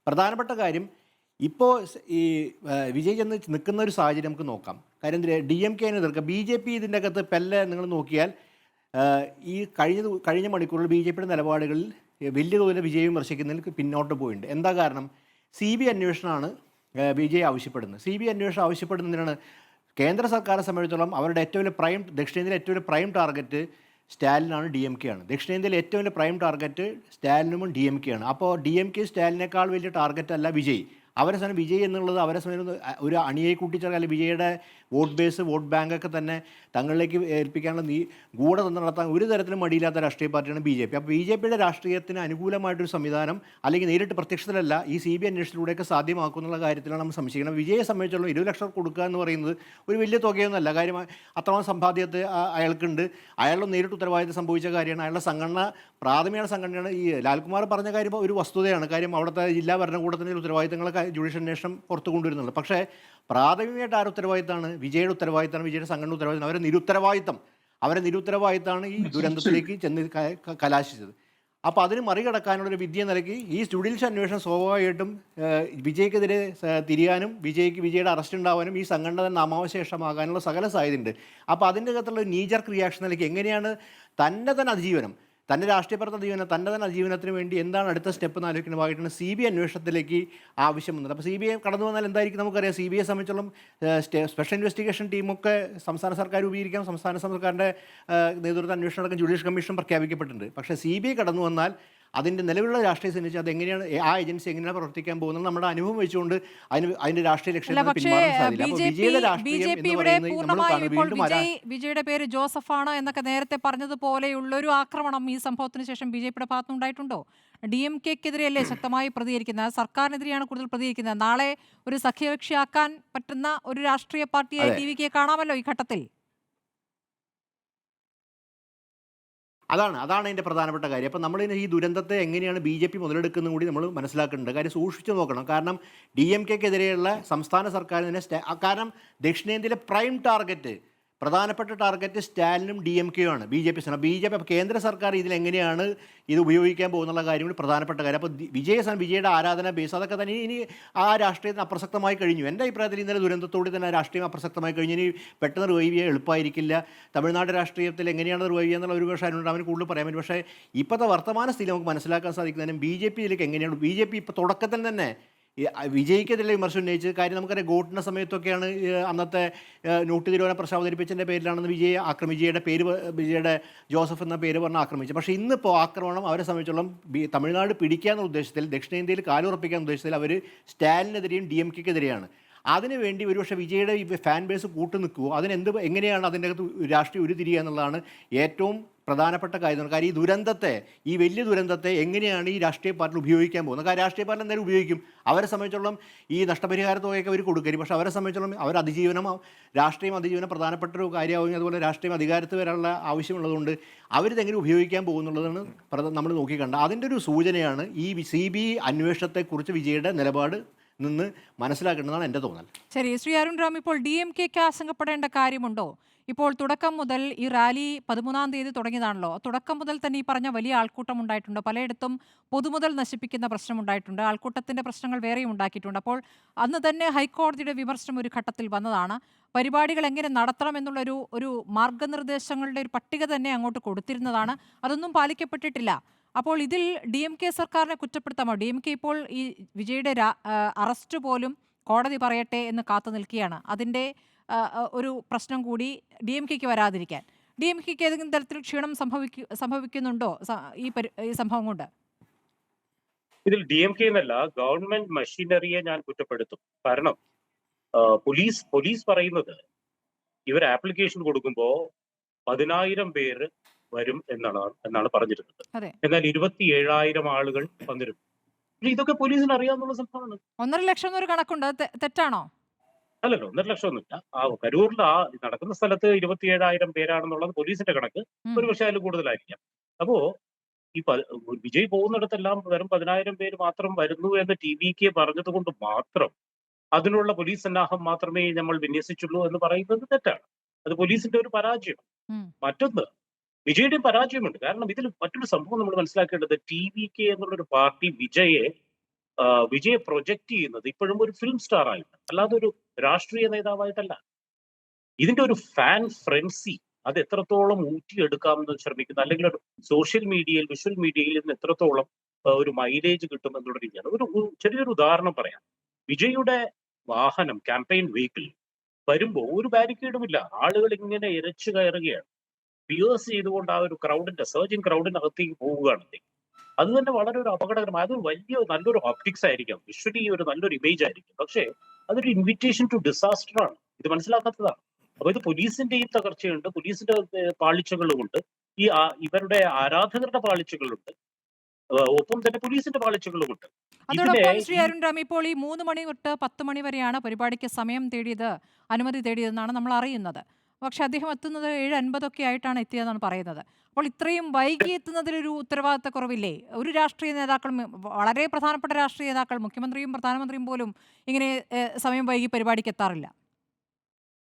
പ്രധാനപ്പെട്ട കാര്യം ഇപ്പോൾ ഈ വിജയ് ചെന്ന് നിൽക്കുന്ന ഒരു സാഹചര്യം നമുക്ക് നോക്കാം. കാര്യം DMK എതിർക്കുക. BJP ഇതിൻ്റെ അകത്ത് പെല്ലെ നിങ്ങൾ നോക്കിയാൽ ഈ കഴിഞ്ഞ മണിക്കൂറിൽ BJPയുടെ നിലപാടുകളിൽ വലിയ തോതിൽ വിജയം വിമർശിക്കുന്നതിൽ പിന്നോട്ട് പോയിട്ടുണ്ട്. എന്താ കാരണം? CBI അന്വേഷണമാണ് വിജയ് ആവശ്യപ്പെടുന്നത്. CBI അന്വേഷണം ആവശ്യപ്പെടുന്നതിനാണ് കേന്ദ്ര സർക്കാരെ സംബന്ധിച്ചിടത്തോളം അവരുടെ ഏറ്റവും വലിയ ദക്ഷിണേന്ത്യയിലെ ഏറ്റവും വലിയ പ്രൈം ടാർഗറ്റ് സ്റ്റാലിനാണ്, DMK ആണ്. ദക്ഷിണേന്ത്യയിലെ ഏറ്റവും വലിയ പ്രൈം ടാർഗറ്റ് സ്റ്റാലിനും DMK ആണ്. അപ്പോൾ DMK സ്റ്റാലിനേക്കാൾ വലിയ ടാർഗറ്റ് അല്ല വിജയ്. അവരെ സമയം വിജയ് എന്നുള്ളത് അവരെ സമയം ഒരു അണിയെ കൂട്ടിച്ചേർക്കാൻ വിജയുടെ വോട്ട് ബേസ് വോട്ട് ബാങ്കൊക്കെ തന്നെ തങ്ങളിലേക്ക് ഏൽപ്പിക്കാനുള്ള ഗൂഢതന്ത്രം നടത്താൻ ഒരു തരത്തിലും മടിയില്ലാത്ത രാഷ്ട്രീയ പാർട്ടിയാണ് BJP. അപ്പോൾ BJPയുടെ രാഷ്ട്രീയത്തിന് അനുകൂലമായിട്ടൊരു സംവിധാനം അല്ലെങ്കിൽ നേരിട്ട് പ്രത്യക്ഷത്തിലല്ല ഈ CBI അന്വേഷണത്തിലൂടെയൊക്കെ സാധ്യമാക്കുന്നുള്ള കാര്യത്തിലാണ് നമ്മൾ സംശയിക്കണം. വിജയെ സംബന്ധിച്ചുള്ള 20 ലക്ഷം കൊടുക്കുക എന്ന് പറയുന്നത് ഒരു വലിയ തുകയൊന്നുമല്ല. കാര്യം അത്രയും സമ്പാദ്യത്തെ അയാൾക്കുണ്ട്. അയാളുടെ നേരിട്ട് ഉത്തരവാദിത്തം സംഭവിച്ച കാര്യമാണ്. അയാളുടെ സംഘടന പ്രാഥമിക സംഘടനയാണ്. ഈ ലാൽകുമാർ പറഞ്ഞ കാര്യം ഒരു വസ്തുതയാണ്. കാര്യം അവിടുത്തെ ജില്ലാ ഭരണകൂടത്തിൻ്റെ ഉത്തരവാദിത്തങ്ങളൊക്കെ ജുഡീഷ്യൽ അന്വേഷണം പുറത്തു കൊണ്ടുവരുന്നുള്ളൂ. പക്ഷേ പ്രാഥമികമായിട്ട് ആരുടെ ഉത്തരവാദിത്തമാണ്? വിജയുടെ ഉത്തരവാദിത്തമാണ്, വിജയുടെ സംഘടന ഉത്തരവാദിത്തം. അവരെ നിരുത്തരവാദിത്തമാണ് ഈ ദുരന്തത്തിലേക്ക് ചെന്ന് കലാശിച്ചത്. അപ്പോൾ അതിന് മറികടക്കാനുള്ളൊരു വിദ്യ നിലയ്ക്ക് ഈ ജുഡീഷ്യൽ അന്വേഷണം സ്വാഭാവികമായിട്ടും വിജയ്ക്കെതിരെ തിരിയാനും വിജയുടെ അറസ്റ്റ് ഉണ്ടാവാനും ഈ സംഘടന നാമാവശേഷമാകാനുള്ള സകല സാധ്യതയുണ്ട്. അപ്പോൾ അതിൻ്റെ അകത്തുള്ള നീജർക്ക് റിയാക്ഷൻ നിലയ്ക്ക് എങ്ങനെയാണ് തന്നെ അതിജീവനം, തൻ്റെ രാഷ്ട്രീയപരത്തെ ജീവനം, തൻ്റെ തന്നെ ജീവനത്തിന് വേണ്ടി എന്താണ് അടുത്ത സ്റ്റെപ്പ് എന്ന് ആലോചിക്കുന്ന ഭാഗമായിട്ടാണ് CBI അന്വേഷണത്തിലേക്ക് ആവശ്യം വന്നത്. അപ്പോൾ CBI കടന്നു വന്നാൽ എന്തായിരിക്കും നമുക്കറിയാം. CBI സംബന്ധിച്ചോളം സ്പെഷ്യൽ ഇൻവെസ്റ്റിഗേഷൻ ടീമൊക്കെ സംസ്ഥാന സർക്കാർ രൂപീകരിക്കാം. സംസ്ഥാന സർക്കാരിൻ്റെ നേതൃത്വ അന്വേഷണം അടക്കം ജുഡീഷ്യൽ കമ്മീഷൻ പ്രഖ്യാപിക്കപ്പെട്ടിട്ടുണ്ട്. പക്ഷേ CBI കടന്നു വന്നാൽ അതിൻ്റെ നിലവിലുള്ള രാഷ്ട്രീയ സന്നിച്ച് അത് എങ്ങനെയാണ് ആ ഏജൻസി എങ്ങനെയാണ് പ്രവർത്തിക്കാൻ പോകുന്നത് നമ്മുടെ അനുഭവം വെച്ചുകൊണ്ട് അതിൻ്റെ രാഷ്ട്രീയ അല്ല, ലക്ഷ്യത്തിൽ പക്ഷേ പിന്മാറാൻ സാധിക്കില്ല. ബി അപ്പോൾ ജെ വിജയുടെ പി രാഷ്ട്രീയം എന്ന് ഇവിടെ പറയുന്നത് നമ്മൾ പൂർണ്ണമായും കാണുന്നത് ഇപ്പോൾ വീണ്ടും വിജയുടെ പേര് ജോസഫാണ് എന്നൊക്കെ നേരത്തെ പറഞ്ഞതുപോലെയുള്ള ഒരു ആക്രമണം ഈ സംഭവത്തിന് ശേഷം ബി ജെ പിയുടെ ഭാഗത്തുനിന്നുണ്ടായിട്ടുണ്ടോ? ഡി എം കെക്കെതിരെയല്ലേ ശക്തമായി പ്രതികരിക്കുന്നത്, സർക്കാരിനെതിരെയാണ് കൂടുതൽ പ്രതികരിക്കുന്നത്. നാളെ ഒരു സഖ്യകക്ഷിയാക്കാൻ പറ്റുന്ന ഒരു രാഷ്ട്രീയ പാർട്ടിയായി അതെ. ടി വിക്ക് കാണാമല്ലോ ഈ ഘട്ടത്തിൽ. അതാണ് അതിൻ്റെ പ്രധാനപ്പെട്ട കാര്യം. അപ്പം നമ്മൾ ഈ ദുരന്തത്തെ എങ്ങനെയാണ് ബി ജെ പി മുതലെടുക്കുന്നത് കൂടി നമ്മൾ മനസ്സിലാക്കേണ്ടത്. കാര്യം സൂക്ഷിച്ചു നോക്കണം. കാരണം ഡി എം കെക്കെതിരെയുള്ള സംസ്ഥാന സർക്കാരിനെ കാരണം ദക്ഷിണേന്ത്യയിലെ പ്രൈം ടാർഗറ്റ് പ്രധാനപ്പെട്ട ടാർഗറ്റ് സ്റ്റാലിനും ഡി എം കെയും ആണ്. ബി ജെ പി കേന്ദ്ര സർക്കാർ ഇതിലെങ്ങനെയാണ് ഇത് ഉപയോഗിക്കാൻ പോകുന്നുള്ള കാര്യം കൂടി പ്രധാനപ്പെട്ട കാര്യം. അപ്പോൾ വിജയുടെ ആരാധന ബേസ് അതൊക്കെ തന്നെ ഇനി ആ രാഷ്ട്രീയത്തിന് അപ്രസക്തമായി കഴിഞ്ഞു. എൻ്റെ അഭിപ്രായത്തിൽ ഇന്നലെ ദുരന്തത്തോടെ തന്നെ രാഷ്ട്രീയം അപ്രസക്തമായി കഴിഞ്ഞു. ഇനി പെട്ടെന്ന് റിവൈവ് ചെയ്യാൻ എളുപ്പമായിരിക്കില്ല. തമിഴ്നാട് രാഷ്ട്രീയത്തിൽ എങ്ങനെയാണ് റിവൈവ് ചെയ്യുക എന്നുള്ള ഒരു പക്ഷേ അവന് കൂടുതൽ പറയാൻ പറ്റും. പക്ഷേ ഇപ്പോഴത്തെ വർത്തമാന സ്ഥിതി നമുക്ക് മനസ്സിലാക്കാൻ സാധിക്കുന്നതിനും ബി ജെ പിയിലേക്ക് എങ്ങനെയാണ് ഇപ്പോൾ തുടക്കത്തിൽ തന്നെ വിജയ്ക്കെതിരെ വിമർശനം ഉന്നയിച്ചത്. കാര്യം നമുക്കറിയാം വോട്ടിൻ്റെ സമയത്തൊക്കെയാണ് അന്നത്തെ നോട്ട് തിരുവന പ്രശ്നം അവതരിപ്പിച്ചതിൻ്റെ പേരിലാണെന്ന് വിജയുടെ ജോസഫ് എന്ന പേര് പറഞ്ഞ് ആക്രമിച്ചത്. പക്ഷേ ഇന്നിപ്പോൾ ആക്രമണം അവരെ സംബന്ധിച്ചോളം തമിഴ്നാട് പിടിക്കാനുള്ള ഉദ്ദേശത്തിൽ ദക്ഷിണേന്ത്യയിൽ കാലുറപ്പിക്കാനുള്ള ഉദ്ദേശത്തിൽ അവർ സ്റ്റാലിനെതിരെയും ഡി എം കെക്കെതിരെയാണ്. അതിനുവേണ്ടി ഒരുപക്ഷെ വിജയുടെ ഫാൻ ബേസ് കൂട്ടുനിൽക്കുമോ, എങ്ങനെയാണ് അതിൻ്റെ അകത്ത് രാഷ്ട്രീയം ഉരുത്തിരിയുക എന്നുള്ളതാണ് ഏറ്റവും പ്രധാനപ്പെട്ട കാര്യം. കാര്യം ഈ വലിയ ദുരന്തത്തെ എങ്ങനെയാണ് ഈ രാഷ്ട്രീയ പാർട്ടി ഉപയോഗിക്കാൻ പോകുന്നത്. കാര്യം രാഷ്ട്രീയ പാർട്ടി എന്തായാലും ഉപയോഗിക്കും. അവരെ സംബന്ധിച്ചോളം ഈ നഷ്ടപരിഹാര തുകയൊക്കെ അവർ കൊടുക്കരുത്. പക്ഷേ അവരെ സംബന്ധിച്ചോളം രാഷ്ട്രീയം അതിജീവനം പ്രധാനപ്പെട്ട ഒരു കാര്യമാവുകയും അതുപോലെ രാഷ്ട്രീയം അധികാരത്തിൽ വരാനുള്ള ആവശ്യമുള്ളതുകൊണ്ട് അവരിതെങ്ങനെ ഉപയോഗിക്കാൻ പോകുന്നുള്ളതാണ് നമ്മൾ നോക്കിക്കണ്ട. അതിൻ്റെ ഒരു സൂചനയാണ് ഈ CBI അന്വേഷണത്തെക്കുറിച്ച് വിജയുടെ നിലപാട് നിന്ന് മനസ്സിലാക്കേണ്ടതാണ് എൻ്റെ തോന്നൽ. ശരി, ശ്രീ അരുൺ റാം, ഇപ്പോൾ ഡി എം കെക്ക് ആശങ്കപ്പെടേണ്ട കാര്യമുണ്ടോ? ഇപ്പോൾ തുടക്കം മുതൽ ഈ റാലി 13-ാം തീയതി തുടങ്ങിയതാണല്ലോ. തുടക്കം മുതൽ തന്നെ ഈ പറഞ്ഞ വലിയ ആൾക്കൂട്ടം ഉണ്ടായിട്ടുണ്ട്. പലയിടത്തും പൊതുമുതൽ നശിപ്പിക്കുന്ന പ്രശ്നമുണ്ടായിട്ടുണ്ട്. ആൾക്കൂട്ടത്തിന്റെ പ്രശ്നങ്ങൾ വേറെയും ഉണ്ടാക്കിയിട്ടുണ്ട്. അപ്പോൾ അന്ന് തന്നെ ഹൈക്കോടതിയുടെ വിമർശനം ഒരു ഘട്ടത്തിൽ വന്നതാണ്. പരിപാടികൾ എങ്ങനെ നടത്തണം ഒരു മാർഗനിർദ്ദേശങ്ങളുടെ ഒരു പട്ടിക തന്നെ അങ്ങോട്ട് കൊടുത്തിരുന്നതാണ്. അതൊന്നും പാലിക്കപ്പെട്ടിട്ടില്ല. അപ്പോൾ ഇതിൽ ഡി എം കെ സർക്കാരിനെ കുറ്റപ്പെടുത്താമോ? ഡി എം കെ ഇപ്പോൾ ഈ വിജയുടെ അറസ്റ്റ് പോലും കോടതി പറയട്ടെ എന്ന് കാത്തു നിൽക്കുകയാണ്. അതിൻ്റെ ഒരു പ്രശ്നം കൂടി ഡി എം കെക്ക് വരാതിരിക്കാൻ. ഡി എം കെക്ക് ഏതെങ്കിലും തരത്തിൽ ക്ഷീണം സംഭവിക്കുന്നുണ്ടോ ഈ സംഭവം കൊണ്ട്? ഇതിൽ ഡി എം കെ എന്നല്ല, ഗവൺമെന്റ് മെഷീനറിയെ ഞാൻ കുറ്റപ്പെടുത്തും. കാരണം പോലീസ് പറയുന്നത് ഇവർ ആപ്ലിക്കേഷൻ കൊടുക്കുമ്പോൾ 10,000 പേര് വരും എന്നാണ് പറഞ്ഞിരുന്നത്. എന്നാൽ 27,000 ആളുകൾ വന്നിരുന്നു. ഇതൊക്കെ പോലീസിന് അറിയാവുന്ന സംഭവമാണ്. 1.5 ലക്ഷം എന്നൊരു കണക്കുണ്ട്, തെറ്റാണോ? അല്ലല്ലോ, 1.5 ലക്ഷം ഒന്നുമില്ല. കരൂരിൽ നടക്കുന്ന സ്ഥലത്ത് 27,000 പേരാണെന്നുള്ളത് പോലീസിന്റെ കണക്ക്. ഒരു പക്ഷേ അതിൽ കൂടുതലായിരിക്കാം. അപ്പോ ഈ വിജയ് പോകുന്നിടത്തെല്ലാം വെറും 10,000 പേര് മാത്രം വരുന്നു എന്ന് TVK പറഞ്ഞത് കൊണ്ട് മാത്രം അതിനുള്ള പോലീസ് സന്നാഹം മാത്രമേ നമ്മൾ വിന്യസിച്ചുള്ളൂ എന്ന് പറയുന്നത് തെറ്റാണ്. അത് പോലീസിന്റെ ഒരു പരാജയം. മറ്റൊന്ന്, വിജയുടെയും പരാജയമുണ്ട്. കാരണം ഇതിൽ മറ്റൊരു സംഭവം നമ്മൾ മനസ്സിലാക്കേണ്ടത്, TVK എന്നുള്ളൊരു പാർട്ടി വിജയെ പ്രൊജക്ട് ചെയ്യുന്നത് ഇപ്പോഴും ഒരു ഫിലിം സ്റ്റാർ ആയിട്ട്, അല്ലാതെ ഒരു രാഷ്ട്രീയ നേതാവായിട്ടല്ല. ഇതിന്റെ ഒരു ഫാൻ ഫ്രൻസി അത് എത്രത്തോളം ഊറ്റിയെടുക്കാമെന്ന് ശ്രമിക്കുന്ന, അല്ലെങ്കിൽ ഒരു വിഷ്വൽ മീഡിയയിൽ നിന്ന് എത്രത്തോളം ഒരു മൈലേജ് കിട്ടും എന്നുള്ള രീതിയാണ്. ഒരു ചെറിയൊരു ഉദാഹരണം പറയാം. വിജയുടെ വാഹനം, ക്യാമ്പയിൻ വെഹിക്കിൾ വരുമ്പോൾ ഒരു ബാരിക്കേഡും ഇല്ല. ആളുകൾ ഇങ്ങനെ ഇരച്ചു കയറുകയാണ്. പിയേഴ്സ് ചെയ്തുകൊണ്ട് ആ ഒരു സർജിങ് ക്രൗഡിനകത്തേക്ക് പോവുകയാണെങ്കിൽ അത് തന്നെ വളരെ ഒരു അപകടകരമായ, അത് നല്ലൊരു ഓപ്റ്റിക്സ് ആയിരിക്കാം, വിഷ്വലി ഒരു നല്ലൊരു ഇമേജ് ആയിരിക്കും. പക്ഷേ അതൊരു ഇൻവിറ്റേഷൻ ടു ഡിസാസ്റ്റർ ആണ്. ഇത് മനസ്സിലാക്കാത്തതാണ്. അപ്പൊ ഇത് പോലീസിന്റെയും തകർച്ചയുണ്ട്, പോലീസിന്റെ പാളിച്ചകളുമുണ്ട്, ഇവരുടെ ആരാധകരുടെ പാളിച്ചകളുണ്ട്, ഒപ്പം തന്നെ പോലീസിന്റെ പാളിച്ചകളുമുണ്ട്. അതോടൊപ്പം ശ്രീ അരുൺ റാം, ഇപ്പോൾ ഈ 3 മണി തൊട്ട് 10 മണി വരെയാണ് പരിപാടിക്ക് അനുമതി തേടിയതെന്നാണ് നമ്മൾ അറിയുന്നത്. പക്ഷെ അദ്ദേഹം എത്തുന്നത് 7:50 ആയിട്ടാണ് എത്തിയതെന്നാണ് പറയുന്നത്. അപ്പോൾ ഇത്രയും വൈകി എത്തുന്നതിലൊരു ഉത്തരവാദിത്തക്കുറവില്ലേ? ഒരു രാഷ്ട്രീയ നേതാക്കളും, വളരെ പ്രധാനപ്പെട്ട രാഷ്ട്രീയ നേതാക്കൾ, മുഖ്യമന്ത്രിയും പ്രധാനമന്ത്രിയും പോലും ഇങ്ങനെ സമയം വൈകി പരിപാടിക്ക് എത്താറില്ല.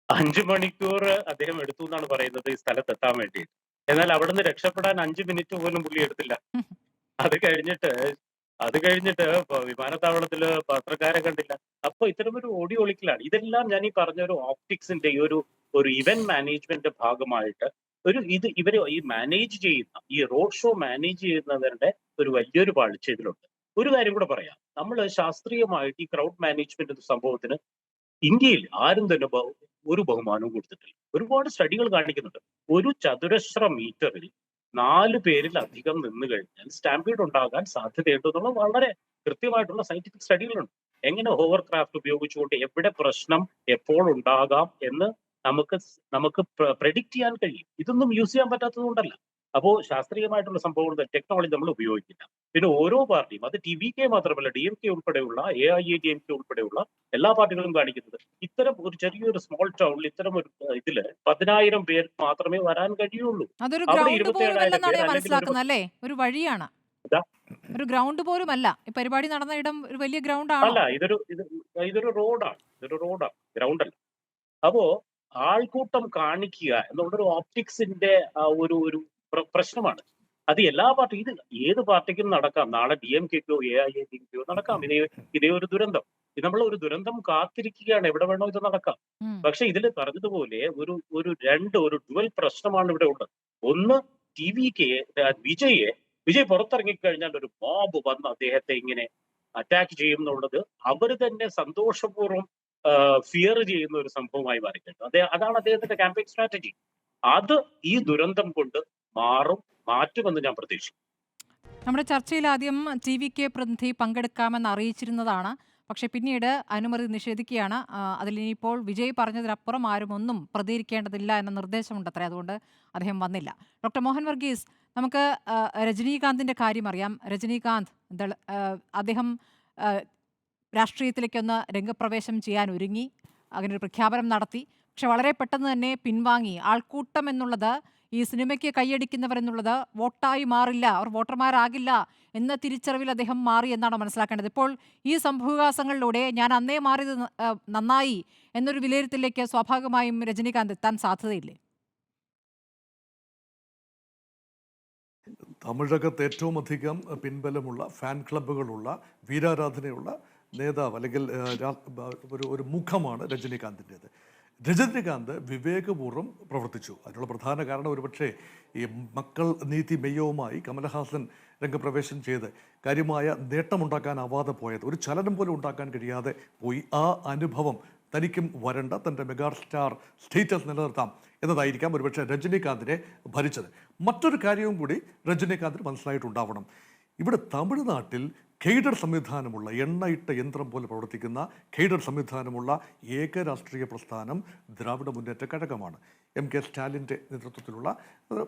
5 മണിക്കൂർ അദ്ദേഹം എടുത്തു എന്നാണ് പറയുന്നത് ഈ സ്ഥലത്തെത്താൻ വേണ്ടി. എന്നാൽ അവിടുന്ന് രക്ഷപ്പെടാൻ 5 മിനിറ്റ് പോലും പുള്ളി എടുത്തില്ല. അത് കഴിഞ്ഞിട്ട് വിമാനത്താവളത്തില് പത്രക്കാരെ കണ്ടില്ല. അപ്പൊ ഇത്തരമൊരു ഓടി ഒളിക്കലാണ്. ഇതെല്ലാം ഞാൻ ഈ പറഞ്ഞ ഒരു ഓപ്റ്റിക്സിന്റെ ഒരു ഇവന്റ് മാനേജ്മെന്റ് ഭാഗമായിട്ട് ഇവര് ഈ മാനേജ് ചെയ്യുന്ന, ഈ റോഡ് ഷോ മാനേജ് ചെയ്യുന്നവരുടെ ഒരു വലിയൊരു പാളിച്ച ഇതിലുണ്ട്. ഒരു കാര്യം കൂടെ പറയാം. നമ്മൾ ശാസ്ത്രീയമായിട്ട് ഈ ക്രൗഡ് മാനേജ്മെന്റ് സംഭവത്തിന് ഇന്ത്യയിൽ ആരും തന്നെ ഒരു ബഹുമാനവും കൊടുത്തിട്ടില്ല. ഒരുപാട് സ്റ്റഡികൾ കാണിക്കുന്നുണ്ട്. ഒരു ചതുരശ്ര മീറ്ററിൽ 4 പേരിലധികം നിന്ന് കഴിഞ്ഞാൽ സ്റ്റാമ്പീഡ് ഉണ്ടാകാൻ സാധ്യതയുണ്ട് എന്നുള്ള വളരെ കൃത്യമായിട്ടുള്ള സയന്റിഫിക് സ്റ്റഡികളുണ്ട്. എങ്ങനെ ഹോവർ ക്രാഫ്റ്റ് ഉപയോഗിച്ചുകൊണ്ട് എവിടെ പ്രശ്നം എപ്പോൾ ഉണ്ടാകാം എന്ന് നമുക്ക് പ്രെഡിക്റ്റ് ചെയ്യാൻ കഴിയും. ഇതൊന്നും യൂസ് ചെയ്യാൻ പറ്റാത്തത് കൊണ്ടല്ല. അപ്പോ ശാസ്ത്രീയമായിട്ടുള്ള സംഭവങ്ങൾ ടെക്നോളജി നമ്മൾ ഉപയോഗിക്കില്ല. പിന്നെ ഓരോ പാർട്ടിയും, അത് TVK മാത്രമല്ല, DMK ഉൾപ്പെടെയുള്ള AIADMK ഉൾപ്പെടെയുള്ള എല്ലാ പാർട്ടികളും കാണിക്കുന്നത് ഇത്തരം ഒരു ചെറിയൊരു സ്മോൾ ടൗണിൽ ഇത്തരം ഒരു ഇതില് 10,000 പേർ മാത്രമേ വരാൻ കഴിയുള്ളൂ. അതൊരു അവിടെ ഗ്രൗണ്ട് പോലും 27,000 അല്ലെന്നാണ് പേർ ഞാൻ അല്ലെങ്കിൽ മനസ്സിലാക്കുന്നത് അല്ലേ? ഒരു വഴിയാണ്, ഇതാ, ഒരു ഗ്രൗണ്ട് പോലും അല്ല. ഈ പരിപാടി നടന്ന ഇടം ഒരു വലിയ ഗ്രൗണ്ട് ആണോ? അല്ല, ഇതൊരു റോഡാണ്. ഗ്രൗണ്ട് അല്ല. അപ്പോ ആൾക്കൂട്ടം കാണിക്കുക എന്നുള്ളൊരു ഓപ്റ്റിക്സിന്റെ ഒരു ഒരു പ്രശ്നമാണ്. അത് എല്ലാ പാർട്ടി, ഇത് ഏത് പാർട്ടിക്കും നടക്കാം. നാളെ DMKക്കോ AIADMKയോ നടക്കാം ഇതേ ഒരു ദുരന്തം. ഇത് നമ്മൾ ഒരു ദുരന്തം കാത്തിരിക്കുകയാണ്, എവിടെ വേണോ ഇത് നടക്കാം. ഉം. പക്ഷെ ഇതിൽ പറഞ്ഞതുപോലെ ഒരു ഡുവൽ പ്രശ്നമാണ് ഇവിടെ ഉള്ളത്. ഒന്ന്, വിജയ് പുറത്തിറങ്ങിക്കഴിഞ്ഞാൽ ഒരു മോബ് വന്ന് അദ്ദേഹത്തെ ഇങ്ങനെ അറ്റാക്ക് ചെയ്യും എന്നുള്ളത് അവർ തന്നെ സന്തോഷപൂർവ്വം ഫിയർ ചെയ്യുന്ന ഒരു സംഭവമായി മാറിക്കഴിഞ്ഞു. അതാണ് അദ്ദേഹത്തിന്റെ ക്യാമ്പയിൻ സ്ട്രാറ്റജി. അത് ഈ ദുരന്തം കൊണ്ട് മാറ്റുമെന്ന് ഞാൻ പ്രതീക്ഷിക്കുന്നു. നമ്മുടെ ചർച്ചയിൽ ആദ്യം TVK പ്രതിനിധി പങ്കെടുക്കാമെന്ന് അറിയിച്ചിരുന്നതാണ്. പക്ഷേ പിന്നീട് അനുമതി നിഷേധിക്കുകയാണ്. അതിലിനിപ്പോൾ വിജയ് പറഞ്ഞതിനപ്പുറം ആരും ഒന്നും പ്രതികരിക്കേണ്ടതില്ല എന്ന നിർദ്ദേശമുണ്ടത്രേ. അതുകൊണ്ട് അദ്ദേഹം വന്നില്ല. ഡോക്ടർ മോഹൻ വർഗീസ്, നമുക്ക് രജനീകാന്തിൻ്റെ കാര്യം അറിയാം. രജനീകാന്ത് അദ്ദേഹം രാഷ്ട്രീയത്തിലേക്കൊന്ന് രംഗപ്രവേശം ചെയ്യാൻ ഒരുങ്ങി, അങ്ങനെ ഒരു പ്രഖ്യാപനം നടത്തി. പക്ഷെ വളരെ പെട്ടെന്ന് തന്നെ പിൻവാങ്ങി. ആൾക്കൂട്ടം എന്നുള്ളത്, ഈ സിനിമയ്ക്ക് കൈയടിക്കുന്നവരെന്നുള്ളത് വോട്ടായി മാറില്ല, അവർ വോട്ടർമാരാകില്ല എന്ന തിരിച്ചറിവിൽ അദ്ദേഹം മാറി എന്നാണ് മനസ്സിലാക്കേണ്ടത്. ഇപ്പോൾ ഈ സംഭവവികാസങ്ങളിലൂടെ ഞാൻ അന്നേ മാറിയത് നന്നായി എന്നൊരു വിലയിരുത്തലിലേക്ക് സ്വാഭാവികമായും രജനീകാന്ത് എത്താൻ സാധ്യതയില്ലേ? തമിഴകത്ത് ഏറ്റവും അധികം പിൻബലമുള്ള ഫാൻ ക്ലബ്ബുകളുള്ള വീരാരാധനയുള്ള നേതാവ് അല്ലെങ്കിൽ ഒരു മുഖമാണ് രജനീകാന്തിൻ്റേത്. രജനീകാന്ത് വിവേകപൂർവ്വം പ്രവർത്തിച്ചു. അതിനുള്ള പ്രധാന കാരണം ഒരുപക്ഷെ ഈ മക്കൾ നീതി മെയ്യവുമായി കമലഹാസൻ രംഗപ്രവേശം ചെയ്ത് കാര്യമായ നേട്ടമുണ്ടാക്കാനാവാതെ പോയത്, ഒരു ചലനം പോലും ഉണ്ടാക്കാൻ കഴിയാതെ പോയി. ആ അനുഭവം തനിക്കും വരണ്ട, തൻ്റെ മെഗാ സ്റ്റാർ സ്റ്റേറ്റസ് നിലനിർത്താം എന്നതായിരിക്കാം ഒരുപക്ഷെ രജനീകാന്തിനെ ഭരിച്ചത്. മറ്റൊരു കാര്യവും കൂടി രജനീകാന്തിന് മനസ്സിലായിട്ടുണ്ടാവണം. ഇവിടെ തമിഴ്നാട്ടിൽ കേഡർ സംവിധാനമുള്ള, എണ്ണയിട്ട യന്ത്രം പോലെ പ്രവർത്തിക്കുന്ന കേഡർ സംവിധാനമുള്ള ഏക രാഷ്ട്രീയ പ്രസ്ഥാനം ദ്രാവിഡ മുന്നേറ്റ കഴകമാണ്. MK സ്റ്റാലിൻ്റെ നേതൃത്വത്തിലുള്ള